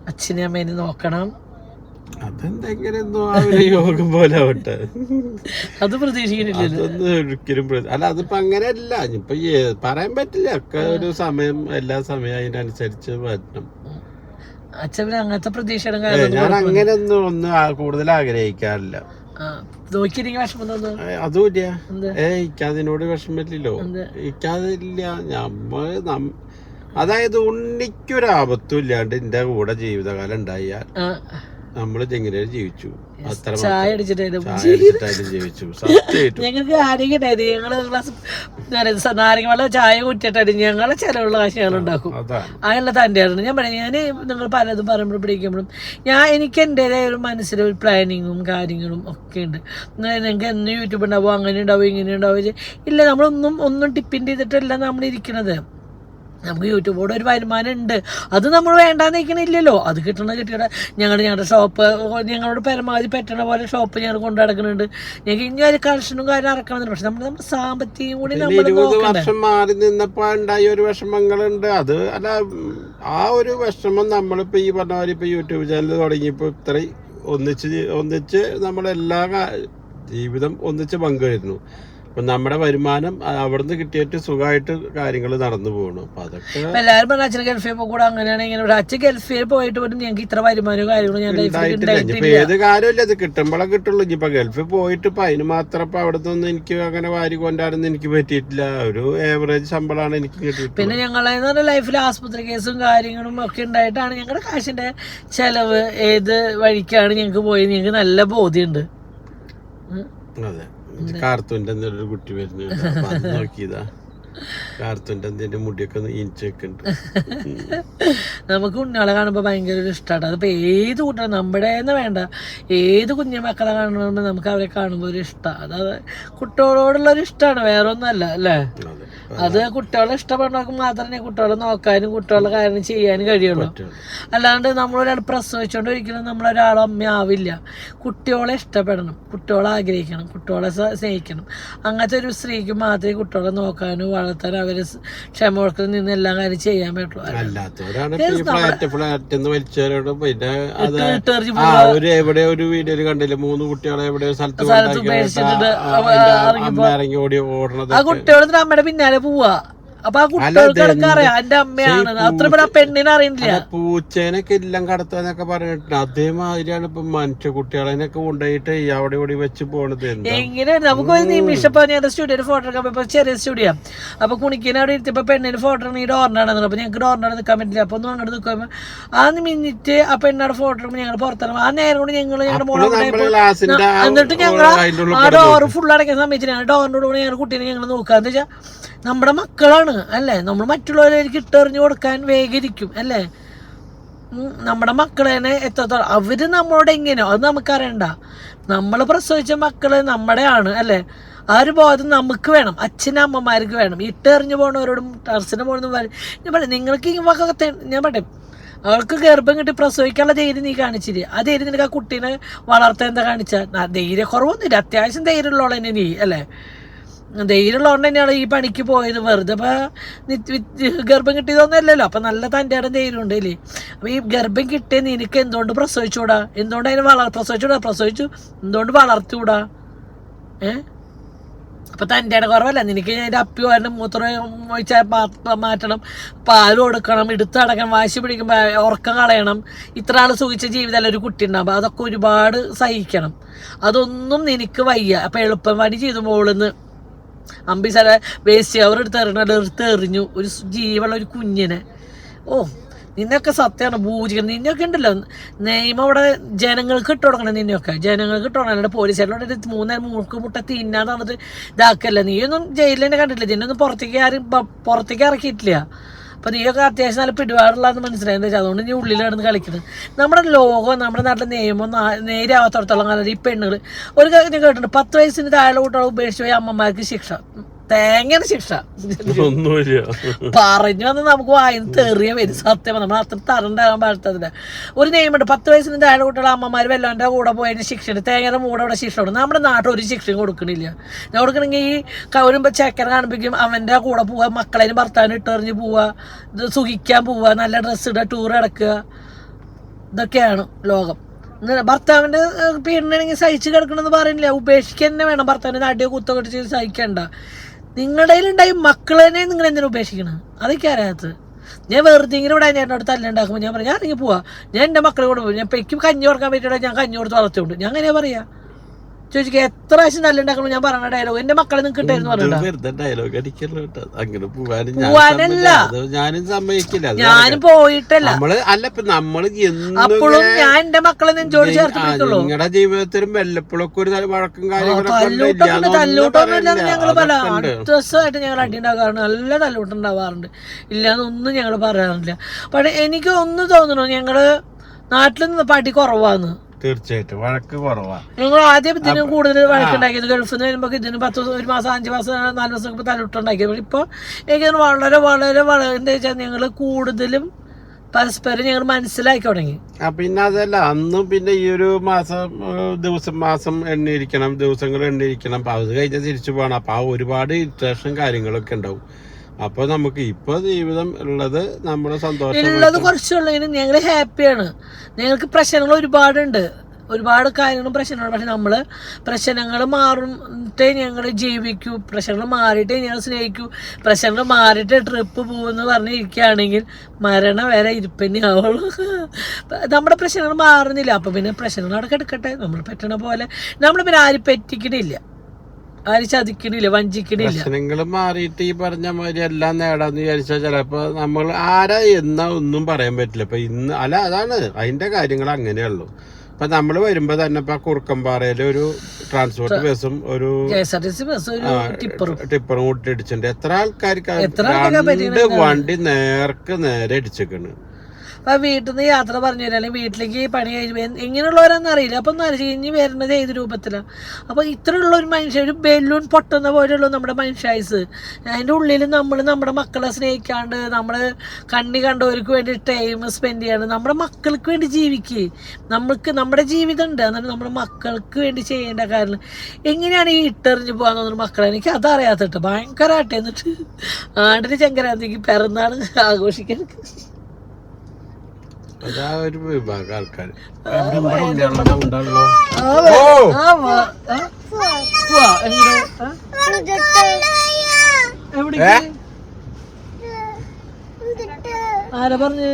അച്ഛനെയും അമ്മേനെ നോക്കണം. അതെന്തെങ്കിലും യോഗം പോലെ ആവട്ടെ. അത് പ്രതീക്ഷിക്കുന്നില്ലല്ലോ. അതൊന്നും ഒരിക്കലും അതിപ്പോ അങ്ങനെയല്ല. ഇപ്പൊ പറയാൻ പറ്റില്ല. ഒക്കെ ഒരു സമയം, എല്ലാ സമയം അതിനനുസരിച്ച് വരണം. അച്ഛൻ അങ്ങനത്തെ പ്രതീക്ഷ ഞാൻ ഒന്നും കൂടുതൽ ആഗ്രഹിക്കാറില്ല. അതുമില്ല. എനിക്കതിനോട് വിഷമില്ലല്ലോ. എനിക്കതില്ല. അതായത് ഉണ്ണിക്കൊരാപത്തും ഇല്ലാണ്ട് എന്റെ കൂടെ ജീവിതകാലം ഉണ്ടായാൽ നമ്മള് എങ്ങനെയാണ് ജീവിച്ചു. ചായ അടിച്ചിട്ടായാലും ജീവിച്ചു. സത്യമായിട്ടും ഞങ്ങൾക്ക് ആരോഗ്യമായത് ഞങ്ങള് നാരങ്ങ വെള്ളം ചായ കുറ്റിട്ടായിട്ട് ഞങ്ങളെ ചിലവുള്ള കാശ് ഞങ്ങൾ ഉണ്ടാക്കും. അതിനുള്ള തന്നെയാണ് ഞാൻ പറയാം. ഞാൻ നിങ്ങൾ പലതും പറയുമ്പോഴും പിടിക്കുമ്പോഴും എനിക്ക് എൻ്റെതായ ഒരു മനസ്സിലൊരു പ്ലാനിങ്ങും കാര്യങ്ങളും ഒക്കെ ഉണ്ട്. നിങ്ങൾക്ക് എന്നും യൂട്യൂബ് ഉണ്ടാവും, അങ്ങനെ ഉണ്ടാവും, ഇങ്ങനെ ഉണ്ടാവും. ഇല്ല, ഒന്നും ഡിപ്പെൻഡ് ചെയ്തിട്ടല്ല നമ്മൾ ഇരിക്കണത്. നമുക്ക് യൂട്യൂബോട് ഒരു വരുമാനം ഉണ്ട്. അത് നമ്മൾ വേണ്ടാന്ന് നിൽക്കണില്ലല്ലോ. അത് കിട്ടിയുടെ ഞങ്ങളുടെ ഷോപ്പ് ഞങ്ങളോട് പരമാവധി പറ്റണ പോലെ ഷോപ്പ് ഞങ്ങൾ കൊണ്ടു നടക്കുന്നുണ്ട്. ഞങ്ങൾക്ക് ഇനി ഒരു കളക്ഷനും കാര്യം ഇറക്കണമെന്നില്ല. പക്ഷെ നമ്മുടെ സാമ്പത്തികം കൂടി നമ്മൾ 20 വർഷം മാറി നിന്നപ്പോ ഉണ്ടായ ഒരു വിഷമങ്ങളുണ്ട്. അത് അല്ല, ആ ഒരു വിഷമം നമ്മളിപ്പോ ഈ പറഞ്ഞ പോലെ ഇപ്പൊ യൂട്യൂബ് ചാനൽ തുടങ്ങിയപ്പോ ഇത്രയും ഒന്നിച്ച് നമ്മളെല്ലാ ജീവിതം ഒന്നിച്ച് പങ്കുവരുന്നു. അപ്പൊ നമ്മുടെ വരുമാനം അവിടുന്ന് കിട്ടിയിട്ട് സുഖമായിട്ട് കാര്യങ്ങൾ നടന്നു പോകണം. അപ്പൊ അതൊക്കെ എല്ലാവരും പറഞ്ഞ അച്ഛൻ ഗൾഫിൽ പോകൂടെ അങ്ങനെയാണ് ഇങ്ങനെ. അച്ഛൻ ഗൾഫിൽ പോയിട്ട് പോലും ഞങ്ങൾക്ക് ഇത്ര വരുമാനവും കാര്യങ്ങളും ഞാൻ ഇപ്പൊ ഏത് കാര്യമില്ല, ഇത് കിട്ടുമ്പോഴേ കിട്ടുള്ളൂ. ഇപ്പൊ ഗൾഫിൽ പോയിട്ട് ഇപ്പൊ അതിന് മാത്രം ഇപ്പൊ അവിടെ നിന്ന് എനിക്ക് അങ്ങനെ വാരി കൊണ്ടാടുന്ന എനിക്ക് പറ്റിയിട്ടില്ല. ഒരു ഏവറേജ് ശമ്പളമാണ് എനിക്ക് കിട്ടിയത്. പിന്നെ ഞങ്ങളെ ലൈഫിൽ ആസ്പത്രി കേസും കാര്യങ്ങളും ഒക്കെ ഉണ്ടായിട്ടാണ് ഞങ്ങളുടെ കാശിന്റെ ചെലവ് ഏത് വഴിക്കാണ് ഞങ്ങൾക്ക് പോയത് ഞങ്ങൾക്ക് നല്ല ബോധ്യമുണ്ട്. അതെ, കാർത്തൂന്റെ എന്തൊരു കുട്ടി വരുന്നുണ്ട് നോക്കിയതാ. കാർത്തൂന്റെ എന്തിന്റെ മുടിയൊക്കെ ഇഞ്ചൊക്കെയുണ്ട്. നമുക്ക് ഉണ്ണികളെ കാണുമ്പോൾ ഭയങ്കര ഒരു ഇഷ്ടമാണ്. അതിപ്പോൾ ഏത് കുട്ടികളും നമ്മുടേന്ന് വേണ്ട ഏത് കുഞ്ഞു മക്കളെ കാണുമ്പോൾ നമുക്ക് അവരെ കാണുമ്പോൾ ഒരു ഇഷ്ടമാണ്. അത് കുട്ടികളോടുള്ളൊരു ഇഷ്ടമാണ്, വേറെ ഒന്നല്ല അല്ലേ. അത് കുട്ടികളെ ഇഷ്ടപ്പെടുന്നവർക്ക് മാത്രമേ കുട്ടികളെ നോക്കാനും കുട്ടികളുടെ കാര്യം ചെയ്യാനും കഴിയുള്ളൂ. അല്ലാണ്ട് നമ്മളൊരാൾ പ്രസവിച്ചുകൊണ്ട് ഒരിക്കലും നമ്മളൊരാളും അമ്മയാവില്ല. കുട്ടികളെ ഇഷ്ടപ്പെടണം, കുട്ടികളെ ആഗ്രഹിക്കണം, കുട്ടികളെ സ്നേഹിക്കണം. അങ്ങനത്തെ ഒരു സ്ത്രീക്ക് മാത്രമേ കുട്ടികളെ നോക്കാനും വളർത്താനും അവര് ക്ഷമ കൊടുക്കുന്ന നിന്ന് എല്ലാ കാര്യം ചെയ്യാൻ പറ്റുള്ളൂ. എവിടെ ഒരു വീഡിയോയില് കണ്ടില്ല, 3 കുട്ടികളെ എവിടെ സ്ഥലത്ത് ഇറങ്ങി ഓടി ഓടണത്. ആ കുട്ടികളെ നമ്മുടെ പിന്നാലെ പോവാ. അപ്പൊ ആ കുട്ടികൾക്ക് അറിയാം എന്റെ അമ്മയാണ്. അത്ര പേര് ആ പെണ്ണിനെ അറിയില്ല. പൂച്ചേനൊക്കെ എല്ലാം കടത്താന്നൊക്കെ പറഞ്ഞിട്ടുണ്ട്. അതേമാതിരിയാണ് ഇപ്പൊ മനുഷ്യ കുട്ടികളെയൊക്കെ കൊണ്ടുപോയിട്ട് അവിടെ ഇവിടെ വെച്ച് പോണത്. എങ്ങനെ നമുക്ക് ഒരു നിമിഷം ഇപ്പൊ ഞാൻ സ്റ്റുഡിയോയിൽ ഫോട്ടോ എടുക്കാൻ പോയപ്പോ ചെറിയ സ്റ്റുഡിയോ, അപ്പൊ കുണിക്കിനെ അവിടെ ഇരുത്തിയപ്പോ പെണ്ണിന് ഫോട്ടോ ഈ ഡോറിനാണെന്ന്. അപ്പൊ ഞങ്ങൾക്ക് ഡോറിനാണ് നിൽക്കാൻ പറ്റില്ല. അപ്പൊ ഒന്നും അങ്ങോട്ട് നിൽക്കുമ്പോ ആ മിനിറ്റ് ആ പെണ്ണാട് ഫോട്ടോ എടുക്കുമ്പോൾ ഞങ്ങൾ പുറത്തിറങ്ങും. ആ നേരം കൊണ്ട് ഞങ്ങളുടെ മോളെ എന്നിട്ട് ഞങ്ങൾ ആ ഡോറ് ഫുൾ അടയ്ക്കാൻ സമയത്ത് ഞങ്ങൾ ഡോറിനോട് കൂടെ ഞങ്ങളുടെ കുട്ടീനെ ഞങ്ങൾ നോക്കാന്ന് വെച്ചാൽ നമ്മുടെ മക്കളാണ് അല്ലേ. നമ്മൾ മറ്റുള്ളവരിലേക്ക് ഇട്ടെറിഞ്ഞു കൊടുക്കാൻ വേഗരിക്കും അല്ലേ. നമ്മുടെ മക്കളെ തന്നെ എത്രത്തോളം അവര് നമ്മളോട് എങ്ങനെയോ അത് നമുക്കറിയണ്ട. നമ്മൾ പ്രസവിച്ച മക്കള് നമ്മുടെയാണ് അല്ലേ. ആ ഒരു ബോധം നമുക്ക് വേണം, അച്ഛനമ്മമാർക്ക് വേണം. ഇട്ടെറിഞ്ഞു പോണവരോടും ടെറസിന് പോകണമെന്നും ഞാൻ പറയാം. നിങ്ങൾക്ക് ഈ ഞാൻ പറയും, അവൾക്ക് ഗർഭം കിട്ടി പ്രസവിക്കാനുള്ള ധൈര്യം നീ കാണിച്ചില്ല. ആ ധൈര്യം നിനക്ക് ആ കുട്ടീനെ വളർത്താൻ എന്താ കാണിച്ചാൽ? ധൈര്യ കുറവൊന്നുമില്ല, അത്യാവശ്യം ധൈര്യമുള്ളവളെ തന്നെ നീ അല്ലേ. ധൈര്യമുള്ളതുകൊണ്ട് തന്നെയാണ് ഈ പണിക്ക് പോയത്. വെറുതെ ഇപ്പം ഗർഭം കിട്ടിയതൊന്നും അല്ലല്ലോ. അപ്പം നല്ല തൻ്റെ ഇടം ധൈര്യം ഉണ്ട് അല്ലേ. അപ്പം ഈ ഗർഭം കിട്ടിയ നിനക്ക് എന്തുകൊണ്ട് പ്രസവിച്ചുകൂടാ? എന്തുകൊണ്ട് അതിനെ പ്രസവിച്ചു എന്തുകൊണ്ട് വളർത്തിക്കൂടാ? അപ്പം തൻ്റെ ഇടം കുറവല്ല നിനക്ക്. അതിൻ്റെ അപ്പി വരണം, മൂത്രം ഒഴിച്ചാൽ മാറ്റണം, പാൽ കൊടുക്കണം, എടുത്തടക്കണം, വാശി പിടിക്കുമ്പോൾ ഉറക്കം കളയണം. ഇത്ര ആൾ സുഖിച്ച ജീവിതമല്ല ഒരു കുട്ടി ഉണ്ടാകുമ്പോൾ. അതൊക്കെ ഒരുപാട് സഹിക്കണം. അതൊന്നും നിനക്ക് വയ്യ. അപ്പം എളുപ്പം പണി ചെയ്തു മോളിന്ന് അമ്പീസല വേസ്റ്റ് അവരെടുത്ത് എറിഞ്ഞു ഒരു ജീവുള്ള ഒരു കുഞ്ഞിനെ. ഓ നിന്നൊക്കെ സത്യമാണ് പൂജിക്കണം. നിന്നൊക്കെ ഉണ്ടല്ലോ നിയമം ഇവിടെ ജനങ്ങൾക്ക് ഇട്ട് കൊടുക്കണം. നിന്നൊക്കെ ജനങ്ങൾക്ക് ഇട്ട് കൊടുക്കണം. അല്ലാണ്ട് പോലീസുകാരോട് 3 മൂക്ക് മുട്ട തിന്നാന്ന് പറഞ്ഞത് ഇതാക്കല്ല. നീയൊന്നും ജയിലിൽ തന്നെ കണ്ടിട്ടില്ല, നിന്നൊന്നും പുറത്തേക്ക് ഇറക്കിയിട്ടില്ല. അപ്പം നീയൊക്കെ അത്യാവശ്യം നല്ല പിടിപാടുള്ളതെന്ന് മനസ്സിലായി. എന്താ വെച്ചാൽ അതുകൊണ്ട് നീ ഉള്ളിൽ കിടന്ന് കളിക്കുന്നത്. നമ്മുടെ ലോകം നമ്മുടെ നാട്ടിലെ നിയമം നേരെയാവാത്തോടത്തോളം കാലം ഈ പെണ്ണുകൾ ഒരു കാര്യം ഞാൻ കേട്ടിട്ടുണ്ട്, 10 വയസ്സിന് താഴെ കുട്ടികളെ ഉപേക്ഷിച്ച് പോയി അമ്മമാർക്ക് ശിക്ഷ, തേങ്ങയാണ് ശിക്ഷ. പറഞ്ഞു വന്ന് നമുക്ക് വായിന്ന് തെറിയ വരും. സത്യം നമ്മൾ അത്ര തറണ്ടാകാൻ പാടത്തതില്ല. ഒരു നിയമമുണ്ട്, 10 വയസ്സിന് താഴെ കുട്ടികളെ അമ്മമാർ വല്ലാൻ്റെ കൂടെ പോയതിന് ശിക്ഷയുണ്ട്. തേങ്ങയുടെ മൂടെ അവിടെ ശിക്ഷ കൊടുക്കും. നമ്മുടെ നാട്ടിൽ ഒരു ശിക്ഷയും കൊടുക്കണില്ല. ഞാൻ കൊടുക്കണമെങ്കിൽ ഈ വരുമ്പോൾ ചെക്കനെ കാണിപ്പിക്കും, അവൻ്റെ കൂടെ പോവുക, മക്കളേനും ഭർത്താവിനും ഇട്ടെറിഞ്ഞ് പോവുക, ഇത് സുഖിക്കാൻ പോവുക, നല്ല ഡ്രസ്സ് ഇടുക, ടൂർ അടക്കുക, ഇതൊക്കെയാണ് ലോകം. ഭർത്താവിൻ്റെ പീഡനാണെങ്കിൽ സഹിച്ച് കിടക്കണമെന്ന് പറയുന്നില്ല, ഉപേക്ഷിക്കുക തന്നെ വേണം. ഭർത്താവിൻ്റെ നാട്ടിൽ കുത്തൊക്കെ ചെയ്ത് സഹിക്കണ്ട. നിങ്ങളുടെ കയ്യിലുണ്ടായി മക്കളെ നിങ്ങൾ എന്തിനാ ഉപേക്ഷിക്കണം? അതൊക്കെ അറിയാത്തത്. ഞാൻ വെറുതെ ഇങ്ങനെ ഇവിടെ ചേട്ടനോട് തല്ലുണ്ടാക്കുമ്പോൾ ഞാൻ പറയാം, ഞാൻ ഇറങ്ങി പോവാ, ഞാൻ എൻ്റെ മക്കളെ കൊണ്ട് പോകും. ഞാൻ ഇപ്പം എനിക്ക് കഞ്ഞി കൊടുക്കാൻ പറ്റിയിട്ട് ഞാൻ കഞ്ഞി കൊടുത്ത് വളർത്തിയുണ്ട്. ഞാൻ അങ്ങനെയാ പറയാ. ചോദിക്കുക എത്ര പ്രാവശ്യം തല്ലുണ്ടാക്കുമ്പോൾ ഞാൻ പറഞ്ഞ ഡയലോഗ് എൻ്റെ മക്കളെ നിങ്ങൾക്ക് കിട്ടായിരുന്നു പോവാനല്ല. ഞാനും പോയിട്ടല്ല. അപ്പോഴും ഞാൻ എൻ്റെ മക്കളെ നെഞ്ചോട് ചേർത്ത് പിടിക്കുള്ളൂ. നിങ്ങളുടെ ജീവിതത്തിലും വല്ലപ്പോഴൊക്കെ ഒരു വഴക്കും തല്ലൂട്ടൊന്നുമില്ലെന്ന് ഞങ്ങൾ പല ദിവസമായിട്ട് ഞങ്ങൾ അടി ഉണ്ടാകാറുണ്ട്. നല്ല തല്ലൂട്ടുണ്ടാവാറുണ്ട്. ഇല്ലാന്നൊന്നും ഞങ്ങൾ പറയാറില്ല. പക്ഷെ എനിക്ക് ഒന്ന് തോന്നണു, ഞങ്ങള് നാട്ടിൽ നിന്ന് പാട്ടി കുറവാന്ന്. തീർച്ചയായിട്ടും വഴക്ക് കുറവാണ്. ഞങ്ങൾ ആദ്യം ഇതിന് കൂടുതൽ വഴക്കുണ്ടാക്കിയത് ഗൾഫിൽ നിന്ന് വരുമ്പോൾ ഇതിന് 1 മാസം 5 മാസം 4 മാസം തലവിട്ടുണ്ടാക്കിയത്. പക്ഷെ ഇപ്പോൾ എനിക്ക് വളരെ വളരെ വളരെ എന്താ വെച്ചാൽ ഞങ്ങൾ കൂടുതലും പരസ്പരം ഞങ്ങൾ മനസ്സിലാക്കി തുടങ്ങി. പിന്നെ അതല്ല അന്നും പിന്നെ ഈ ഒരു മാസം എണ്ണിയിരിക്കണം, ദിവസങ്ങൾ എണ്ണിയിരിക്കണം. അപ്പൊ അത് കഴിഞ്ഞാൽ തിരിച്ചു പോകണം. അപ്പൊ ആ ഒരുപാട് ഇറിറ്റേഷൻ കാര്യങ്ങളൊക്കെ ഉണ്ടാവും. അപ്പൊ നമുക്ക് ഇപ്പൊ ജീവിതം ഉള്ളത് നമ്മുടെ സന്തോഷം കുറച്ചുള്ളതിന് ഞങ്ങൾ ഹാപ്പിയാണ്. ഞങ്ങൾക്ക് പ്രശ്നങ്ങൾ ഒരുപാടുണ്ട്, ഒരുപാട് കാര്യങ്ങളും പ്രശ്നങ്ങളും. പക്ഷെ നമ്മൾ പ്രശ്നങ്ങൾ മാറിട്ടേ ഞങ്ങൾ ജീവിക്കൂ, പ്രശ്നങ്ങൾ മാറിയിട്ടേ ഞങ്ങൾ സ്നേഹിക്കൂ, പ്രശ്നങ്ങൾ മാറിയിട്ട് ട്രിപ്പ് പോകുമെന്ന് പറഞ്ഞിരിക്കുകയാണെങ്കിൽ മരണം വരെ ഇരിപ്പന്നെ ആവുള്ളൂ. നമ്മുടെ പ്രശ്നങ്ങൾ മാറുന്നില്ല, അപ്പം പിന്നെ പ്രശ്നങ്ങൾ അവിടെ കിടക്കട്ടെ. നമ്മൾ പറ്റണ പോലെ നമ്മൾ പിന്നെ ആരും പറ്റിക്കണില്ല, ആരും ചതിക്കണില്ല, വഞ്ചിക്കണില്ല. പ്രശ്നങ്ങൾ മാറിയിട്ട് ഈ പറഞ്ഞ മാതിരി എല്ലാം നേടാന്ന് വിചാരിച്ചാൽ ചിലപ്പോ നമ്മൾ ആരാ എന്നാ ഒന്നും പറയാൻ പറ്റില്ല. ഇപ്പൊ ഇന്ന് അല്ല, അതാണ് അതിന്റെ കാര്യങ്ങൾ അങ്ങനെയുള്ളൂ. ഇപ്പൊ നമ്മള് വരുമ്പോ തന്നെ ഇപ്പൊ കുറുക്കമ്പാറയില് ഒരു ട്രാൻസ്പോർട്ട് ബസ്സും ഒരു ടിപ്പറും കൂട്ടിയിടിച്ചിട്ടുണ്ട്. എത്ര ആൾക്കാർക്ക് 2 വണ്ടി നേർക്ക് നേരെ ഇടിച്ചിക്കണ്. അപ്പം വീട്ടിൽ നിന്ന് യാത്ര പറഞ്ഞു തരാം, അല്ലെങ്കിൽ വീട്ടിലേക്ക് പണി കഴിഞ്ഞ് ഇങ്ങനെയുള്ളവരൊന്നും അറിയില്ല. അപ്പം നരച്ചിഞ്ഞ് വരുന്നത് ഏത് രൂപത്തിലാണ്. അപ്പോൾ ഇത്രയുള്ള ഒരു മനുഷ്യ, ഒരു ബലൂൺ പൊട്ടുന്ന പോലെയുള്ളൂ നമ്മുടെ മനുഷ്യായുസ്. അതിൻ്റെ ഉള്ളിൽ നമ്മൾ നമ്മുടെ മക്കളെ സ്നേഹിക്കാണ്ട്, നമ്മൾ കണ്ണി കണ്ടവർക്ക് വേണ്ടി ടൈം സ്പെൻഡ് ചെയ്യാണ്ട്, നമ്മുടെ മക്കൾക്ക് വേണ്ടി ജീവിക്കുക. നമുക്ക് നമ്മുടെ ജീവിതം ഉണ്ട്, എന്നിട്ട് നമ്മുടെ മക്കൾക്ക് വേണ്ടി ചെയ്യേണ്ട കാര്യം എങ്ങനെയാണ് ഈ ഇട്ടെറിഞ്ഞ് പോകാൻ തോന്നുന്നു മക്കളെ. എനിക്ക് അതറിയാത്തിട്ട് ഭയങ്കരമായിട്ട്. എന്നിട്ട് ആണ്ടിന് ചങ്കരാന്തിക്ക് പിറന്നാൾ ആഘോഷിക്കാൻ അതാ ഒരു വിഭാഗം ആൾക്കാർ. ആരാ പറഞ്ഞ്?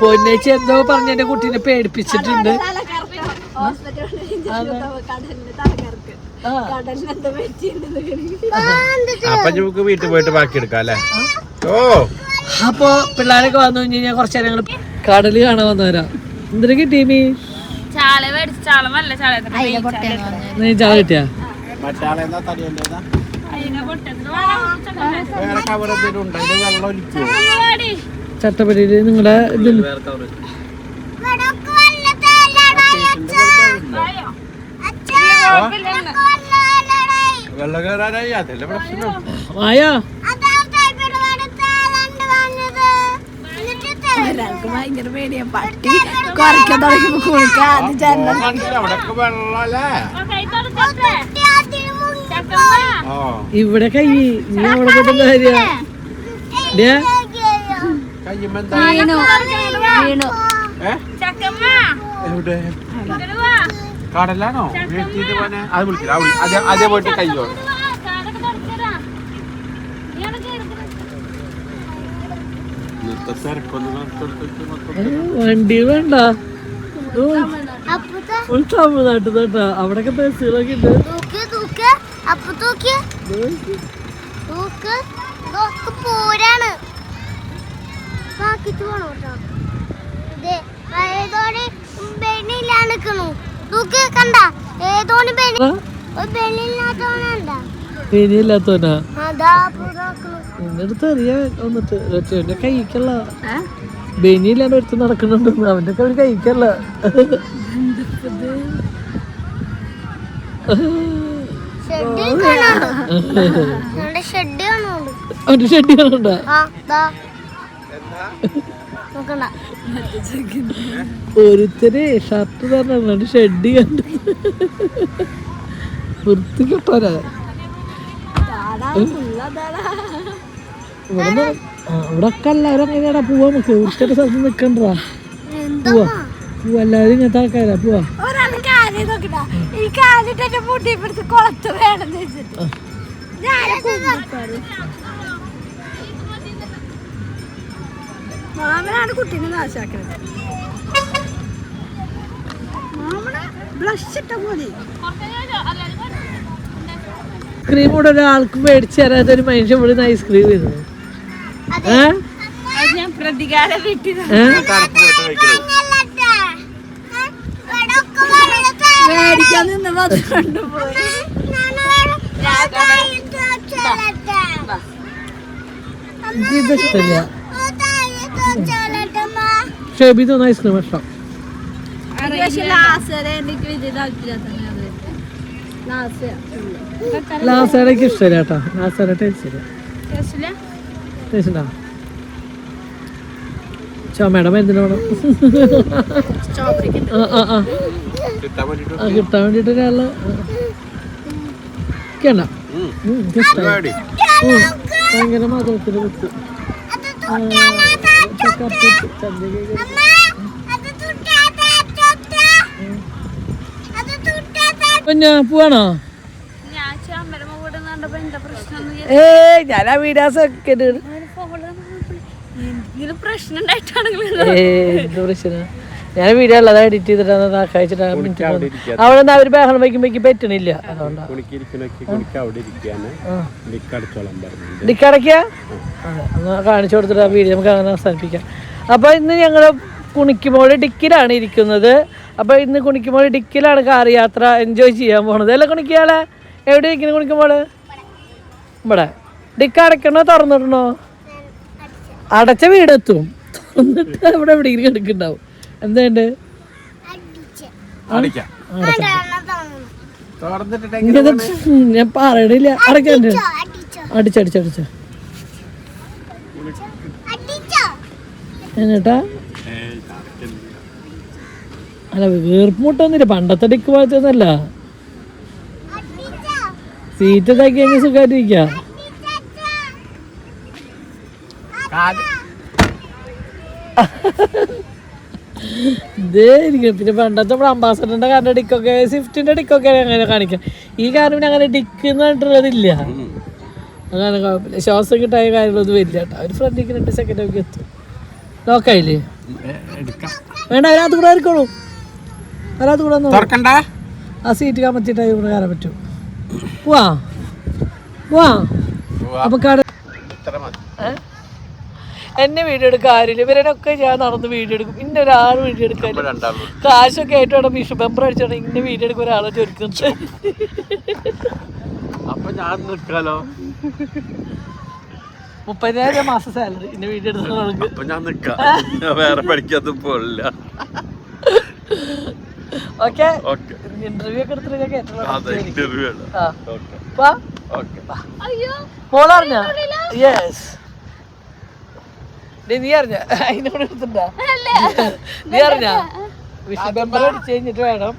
പൊന്നേച്ചി എന്തോ പറഞ്ഞ എന്റെ കുട്ടീനെ പേടിപ്പിച്ചിട്ടുണ്ട്. അപ്പൊ നമുക്ക് വീട്ടിൽ പോയിട്ട് ബാക്കി എടുക്കാം അല്ലേ? ഓ, അപ്പൊ പിള്ളേരൊക്കെ വന്നു കഴിഞ്ഞാൽ കുറച്ചു നേരം ഞങ്ങള് കടല് കാണാൻ വന്നവരാ. എന്തിനു കിട്ടീ? ചാള കിട്ടിയാ? ചട്ടപ്പടിയില് നിങ്ങളുടെ വെള്ളം കയറാനായി അതല്ലേ പ്രശ്നം. ആയാ ഭയങ്കര പേടിയാ, പട്ടി കുറയ്ക്കാൻ തുടങ്ങിയപ്പോ കുളിക്കാൻ ഇവിടെ കൈ നീ അവിടെ പോയിട്ടുള്ള കാര്യ കടലാണോ? അത് വിളിക്കില്ല, അതേ പോയിട്ട് കയ്യോ. വണ്ടി വേണ്ട, തമിഴ്നാട്ടിൽ കേട്ടാ. അവിടെയൊക്കെ ബസ്സുകളൊക്കെ ഉണ്ട്. ബനിയില്ലാത്തോനാ എന്റെ അറിയാ വന്നിട്ട് എന്റെ കഴിക്കല്ല. ബനിയില്ലാണ്ട് ഒരുത്ത് നടക്കുന്നുണ്ട്, അവന്റെ ഒക്കെ കഴിക്കല്ല. അവന്റെ ഷെഡ് കാണണ്ട. ഒരുത്തര് ഷർട്ട് തന്നെ ഷെഡ് കണ്ട് വൃത്തിക്കെട്ടോരാ. ഇവിടെ ഒക്കെ എല്ലാവരും അങ്ങനെയാടാ. പോവാ, നമുക്ക് വൃത്തിയുടെ സ്ഥലത്ത് നിക്കണ്ടാ. പോവാ പോവാ, എല്ലാവരും ഇങ്ങനത്തെ ആൾക്കാരാ. പോവാ. മാമനാണ് കുട്ടീനെ നാശാക്കണത്. ബ്ലഷ് ഇട്ട പോലെ ഐസ്ക്രീം കൂടെ ഒരാൾക്ക് മേടിച്ചു തരാത്ത ഒരു മനുഷ്യൻ ഇവിടെ നിന്ന് ഐസ്ക്രീം വരുന്നു. മേടിക്കാൻ നിന്ന് കൊണ്ടുപോയി. ഇത് ഇഷ്ടമില്ല. ഷേബി തോന്നുന്ന ഐസ്ക്രീം ഇഷ്ടം. ലാസേടക്ക് ഇഷ്ടമില്ല കേട്ടോ. ലാസേടെ ടേസ്റ്റ് ഇല്ല. ടേസ്റ്റ് ചുമയുടെ മരുന്നിന് വേണം കിട്ടാൻ വേണ്ടിട്ട് ഒരാള് ഭയങ്കര മധുരത്തിന് കുത്ത്. പിന്നെ പോവാണോ? ഞാൻ ആ വീഡിയോസ് ഒക്കെ ഞാൻ വീഡിയോ ഉള്ളത് എഡിറ്റ് ചെയ്തിട്ടാണ് അവിടെ നിന്ന് അവര് ബഹളം വയ്ക്കുമ്പോ പറ്റണില്ല. അതുകൊണ്ടാ ഡിക്കടയ്ക്കാ കാണിച്ചു കൊടുത്തിട്ട് ആ വീഡിയോ നമുക്ക് അങ്ങനെ അവസാനിപ്പിക്കാം. അപ്പൊ ഇന്ന് ഞങ്ങള് കുണിക്കുമോള് ഡിക്കിലാണ് ഇരിക്കുന്നത്. അപ്പൊ ഇന്ന് കുണിക്കുമോള് ഡിക്കിലാണ് കാർ യാത്ര എൻജോയ് ചെയ്യാൻ പോണത്. അല്ല കുണിക്കാളെ എവിടെ ഇരിക്കുന്നു? കുണിക്കുമോള് ഇവിടെ ഡിക്ക അടയ്ക്കണോ തുറന്നിടണോ? അടച്ച വീടെത്തും, തുറന്നിട്ട് അവിടെ എവിടെയെങ്കിലും കിടക്കുന്നുണ്ടാവും. എന്തുണ്ട് ഞാൻ പറയണില്ല. അടയ്ക്കണ്ട് അടിച്ചടിച്ചടിച്ച എന്നിട്ടാ അല്ല വീർപ്പുമുട്ടൊന്നുമില്ല. പണ്ടത്തെ ഡിക്ക് പോലത്തെ ഒന്നല്ല. സീറ്റ് ഇതാക്കി സുഖമായിട്ടിരിക്ക. പിന്നെ പണ്ടത്തെ നമ്മുടെ അംബാസഡറിന്റെ കാറിന്റെ ഡിക്കൊക്കെ സ്വിഫ്റ്റിന്റെ ഡിക്കൊക്കെ അങ്ങനെ കാണിക്കാം. ഈ കാറിന് അങ്ങനെ ഡിക്ക് എന്ന് പറഞ്ഞിട്ടുള്ളതില്ല. അങ്ങനെ കുഴപ്പമില്ല. ശ്വാസം കിട്ടായ കാര്യങ്ങളൊന്നും വരില്ല കേട്ടോ. ഒരു ഫ്രണ്ടിക്ക് 2 സെക്കൻഡ് ഒക്കെ എത്തും. നോക്കായില്ലേ? വേണ്ട, അതിനകത്ത് കൂടെ ആയിരിക്കോളൂ. അതിനകത്ത് കൂടെ ആ സീറ്റ് കമത്തിട്ട് ഇവിടെ കയറാൻ പറ്റും. പോവാ പോവാ. അപ്പൊ എന്നെ വീഡിയോ എടുക്കാൻ ആരില്ല. ഇവരൊക്കെ ഞാൻ നടന്ന് വീഡിയോ എടുക്കും. ഇന്ന ഒരാൾ വീഡിയോ എടുക്കാൻ കാശൊക്കെ ആയിട്ട് വേണം വിഷു ബെമ്പർ അടിച്ചോണ്ട് ഇന്ന വീഡിയോ എടുക്കും ഒരാളെ ചോദിക്കുന്നത്. അപ്പൊ ഞാൻ നിൽക്കാലോ. 30,000 മാസം സാലറി ഇന്ന വീഡിയോ എടുത്ത. അപ്പൊ ഞാൻ നിക്കാം, വേറെ പഠിക്കാത്ത പോലില്ല. ഓക്കെ, ഇന്റർവ്യൂ ഒക്കെ എടുത്തിട്ട് കേട്ടോ. മോളറിഞ്ഞ? യെസ്. നീ അറിഞ്ഞ? അതിനോട് എടുത്തിട്ടാ നീ അറിഞ്ഞ? വിഷു ബെമ്പർ അടിച്ച് കഴിഞ്ഞിട്ട് വേണം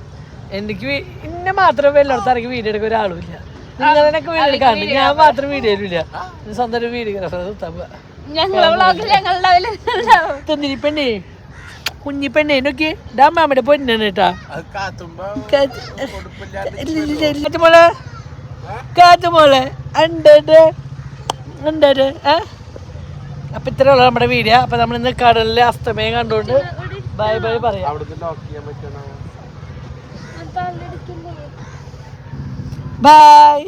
എനിക്ക് ഇന്നെ മാത്രമേ എല്ലായിടത്തും ഇറങ്ങി വീഡിയോ എടുക്കാൻ ഒരാളുമില്ല. നിങ്ങളെനൊക്കെ വീഡിയോ എടുക്കാറുണ്ട്, ഞാൻ മാത്രം വീഡിയോയിലില്ല. സ്വന്തം വീഡിയോഗ്രാഫർ പെണ്ണേ കുഞ്ഞിപ്പെണ്ണേ നോക്കി ഡാമാമ്മയുടെ പൊന്നാണ് കേട്ടാ. കാത്തുമോളെ കാത്തുമോളെ ഉണ്ട്. അപ്പൊ ഇത്രയുള്ള നമ്മുടെ വീഡിയോ. അപ്പൊ നമ്മൾ ഇന്ന് കടലിലെ അസ്തമയം കണ്ടുകൊണ്ട് ബൈ ബൈ പറയാം. ബൈ.